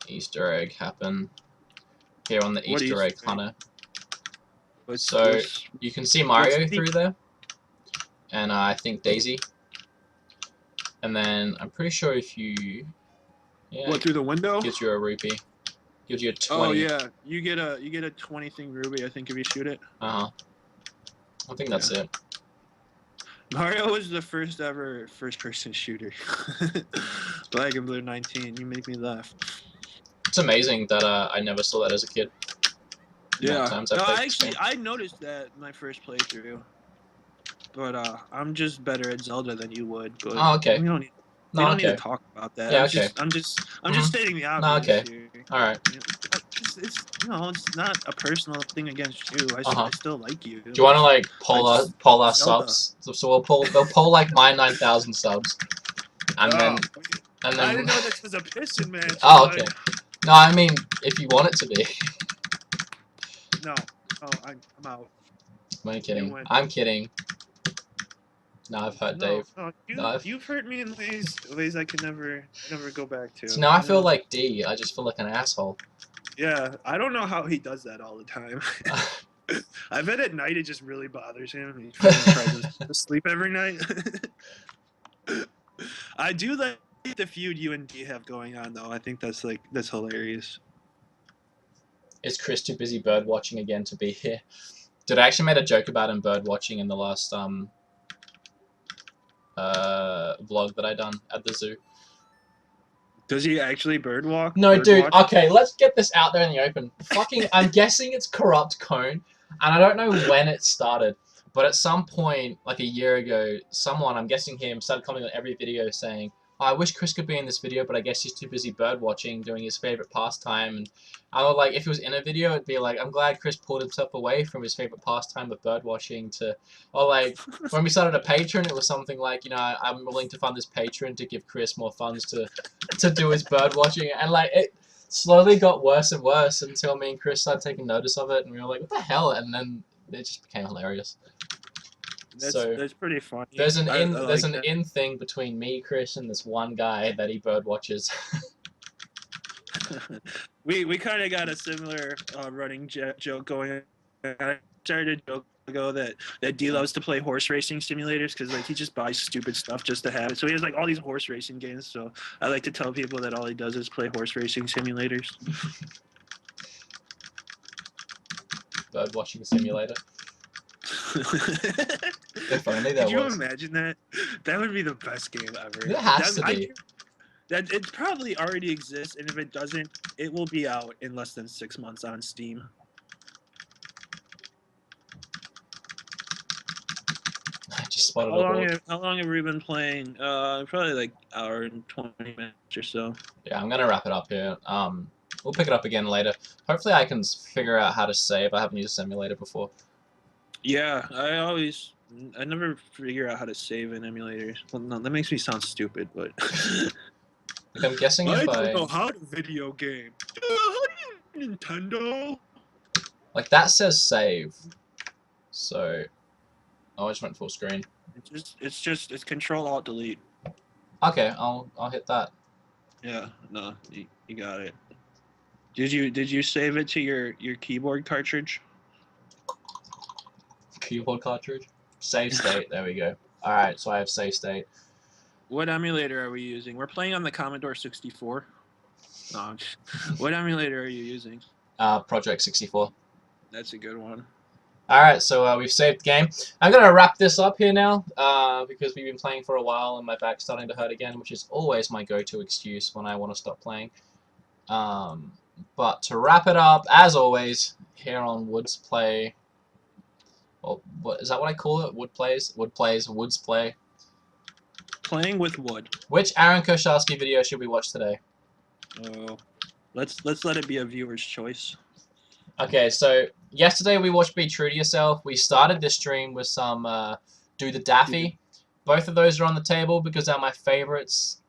Easter egg happen here on the Easter egg hunter. So you can see Mario through there, and I think Daisy, and then I'm pretty sure if you, through the window? Gives you a rupee, gives you a 20. Oh yeah, you get a 20 thing ruby. I think if you shoot it. I think that's it. Mario was the first ever first-person shooter. Black and Blue 19. You make me laugh. It's amazing that I never saw that as a kid. Yeah. No, I noticed that in my first playthrough. But I'm just better at Zelda than you would. But oh, okay. We don't need to talk about that. Yeah, I'm just stating the obvious. No, okay. Here. All right. It's it's not a personal thing against you. I still like you. Do you want to like poll our subs? So they'll poll like my 9,000 subs, and then I didn't know this was a piston match. Oh, okay. No, I mean if you want it to be. No. Oh, I'm out. I'm kidding. I'm kidding. No, I've hurt Dave. You've hurt me in ways I can never go back to. So now I feel like D. I just feel like an asshole. Yeah, I don't know how he does that all the time. I bet at night it just really bothers him. He tries to sleep every night. I do like the feud you and D have going on, though. I think that's hilarious. Is Chris too busy bird watching again to be here? Dude, I actually made a joke about him bird watching in the last vlog that I done at the zoo. Does he actually bird walk? No, dude. Okay, let's get this out there in the open. Fucking, I'm guessing it's Corrupt Cone, and I don't know when it started, but at some point, like a year ago, someone, I'm guessing him, started commenting on every video saying, oh, I wish Chris could be in this video, but I guess he's too busy bird watching, doing his favorite pastime. And I was like, if he was in a video, it'd be like, I'm glad Chris pulled himself away from his favorite pastime of bird watching to, or like, when we started a Patreon, it was something like, you know, I'm willing to fund this Patreon to give Chris more funds to do his bird watching. And like, it slowly got worse and worse until me and Chris started taking notice of it, and we were like, what the hell? And then it just became hilarious. That's pretty funny. There's an in thing between me, Chris, and this one guy that he bird watches. we kind of got a similar running joke going. I started a joke ago that D loves to play horse racing simulators because like he just buys stupid stuff just to have it. So he has like all these horse racing games. So I like to tell people that all he does is play horse racing simulators. Bird watching simulator. If only there Could you was. imagine that? That would be the best game ever. It has to be. That it probably already exists, and if it doesn't, it will be out in less than 6 months on Steam. I just spotted a hawk. How long have we been playing? Probably like hour and 20 minutes or so. Yeah, I'm gonna wrap it up here. We'll pick it up again later. Hopefully, I can figure out how to save. I haven't used a simulator before. Yeah, I never figure out how to save in emulators. Well, no, that makes me sound stupid, but Like, I'm guessing I if don't know how to video game. How do you Nintendo? like that says save, so oh, I just went full screen. It's Control Alt Delete. Okay, I'll hit that. Yeah, no, you got it. Did you save it to your keyboard cartridge? Keyboard cartridge. Save state. There we go. All right, so I have save state. What emulator are we using? We're playing on the Commodore 64. Oh, what emulator are you using? Project 64. That's a good one. Alright, so we've saved the game. I'm going to wrap this up here now, because we've been playing for a while and my back's starting to hurt again, which is always my go-to excuse when I want to stop playing. But to wrap it up, as always, here on Woods Play, well, is that what I call it? Woods Play. Playing with wood. Which Aaron Kosharski video should we watch today? Oh, let's let it be a viewer's choice. Okay, so yesterday we watched Be True to Yourself. We started this stream with some Do the Daffy. Both of those are on the table because they're my favorites.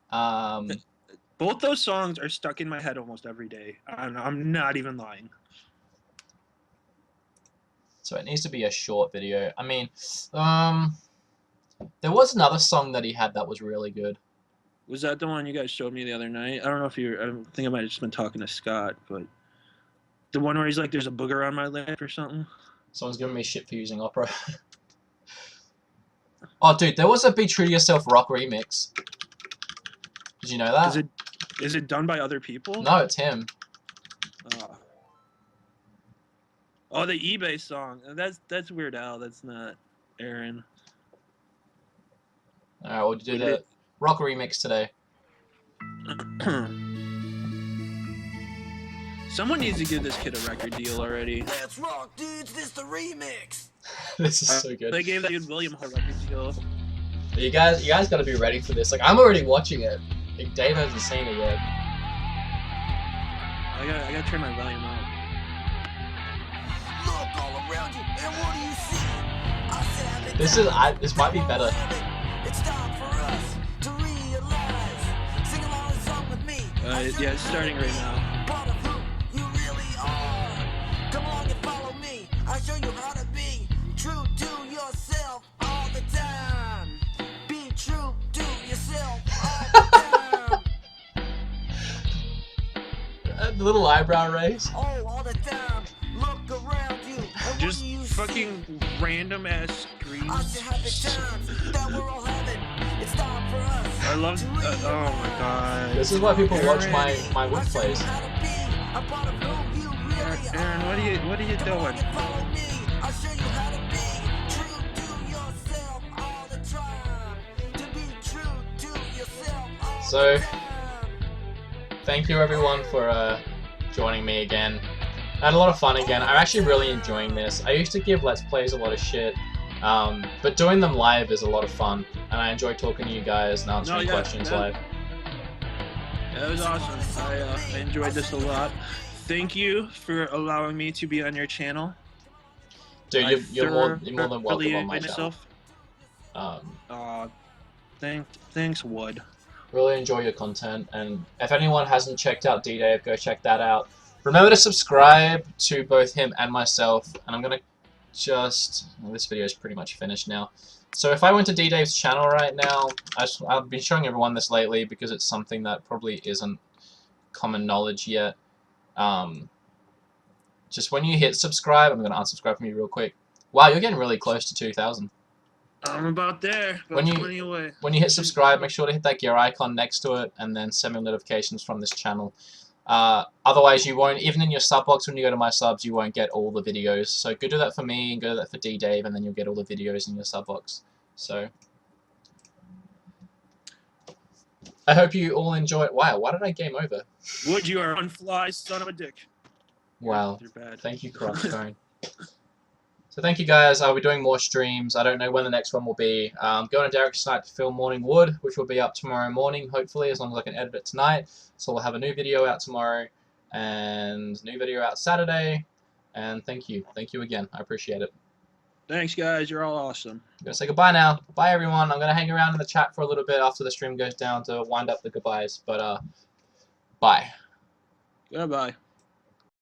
Both those songs are stuck in my head almost every day. I'm not even lying. So it needs to be a short video. I mean, there was another song that he had that was really good. Was that the one you guys showed me the other night? I don't know if you. I think I might have just been talking to Scott, but the one where he's like, "There's a booger on my lip" or something. Someone's giving me shit for using Opera. Oh, dude, there was a Be True to Yourself rock remix. Did you know that? Is it done by other people? No, it's him. Oh, the eBay song. That's Weird Al. That's not Aaron. Alright, we'll do the rock remix today. Someone needs to give this kid a record deal already. Let's rock, dudes. This the remix. This is so good. They gave that dude William a record deal. You guys got to be ready for this. Like, I'm already watching it. Like, Dave hasn't seen it yet. I gotta turn my volume up. Look all around you, and what do you see? This might be better. It's time for us to realize. Sing along the song with me. Yeah, it's starting right now. Part of who you really are. Come along and follow me. I'll show you how to be true to yourself all the time. Be true to yourself all the time. The little eyebrow raise. Oh, all the time. Look around you. And Just what do you fucking see? random ass screams. I should have the time that we're all having. It's time for us. I love. Oh my god. This is why people watch my Wood plays. Aaron, what are you doing? So, thank you everyone for joining me again. I had a lot of fun again. I'm actually really enjoying this. I used to give Let's Plays a lot of shit, but doing them live is a lot of fun, and I enjoy talking to you guys and answering questions live. That was awesome. I enjoyed this a lot. Thank you for allowing me to be on your channel. Dude, you're more than welcome on my channel. Thanks, Wood. Really enjoy your content, and if anyone hasn't checked out D-Dave, go check that out. Remember to subscribe to both him and myself, and I'm gonna well, this video is pretty much finished now. So if I went to D-Dave's channel right now, I've been showing everyone this lately because it's something that probably isn't common knowledge yet. Just when you hit subscribe, I'm gonna unsubscribe from you real quick. Wow, you're getting really close to 2,000. I'm about there. About 20 away. When you hit subscribe, make sure to hit that gear icon next to it, and then send me notifications from this channel. Otherwise, you won't, even in your sub box when you go to my subs, you won't get all the videos. So go do that for me, and go do that for D-Dave, and then you'll get all the videos in your sub box. So, I hope you all enjoy it. Wow, why did I game over? Would you are unfly, son of a dick. Wow. You're bad. Thank you, Crosscone. So thank you guys. I'll be doing more streams. I don't know when the next one will be. Going to Derek's site to film Morning Wood, which will be up tomorrow morning, hopefully, as long as I can edit it tonight. So we'll have a new video out tomorrow, and new video out Saturday. And thank you. Thank you again. I appreciate it. Thanks, guys. You're all awesome. I'm going to say goodbye now. Bye, everyone. I'm going to hang around in the chat for a little bit after the stream goes down to wind up the goodbyes. But, bye. Goodbye.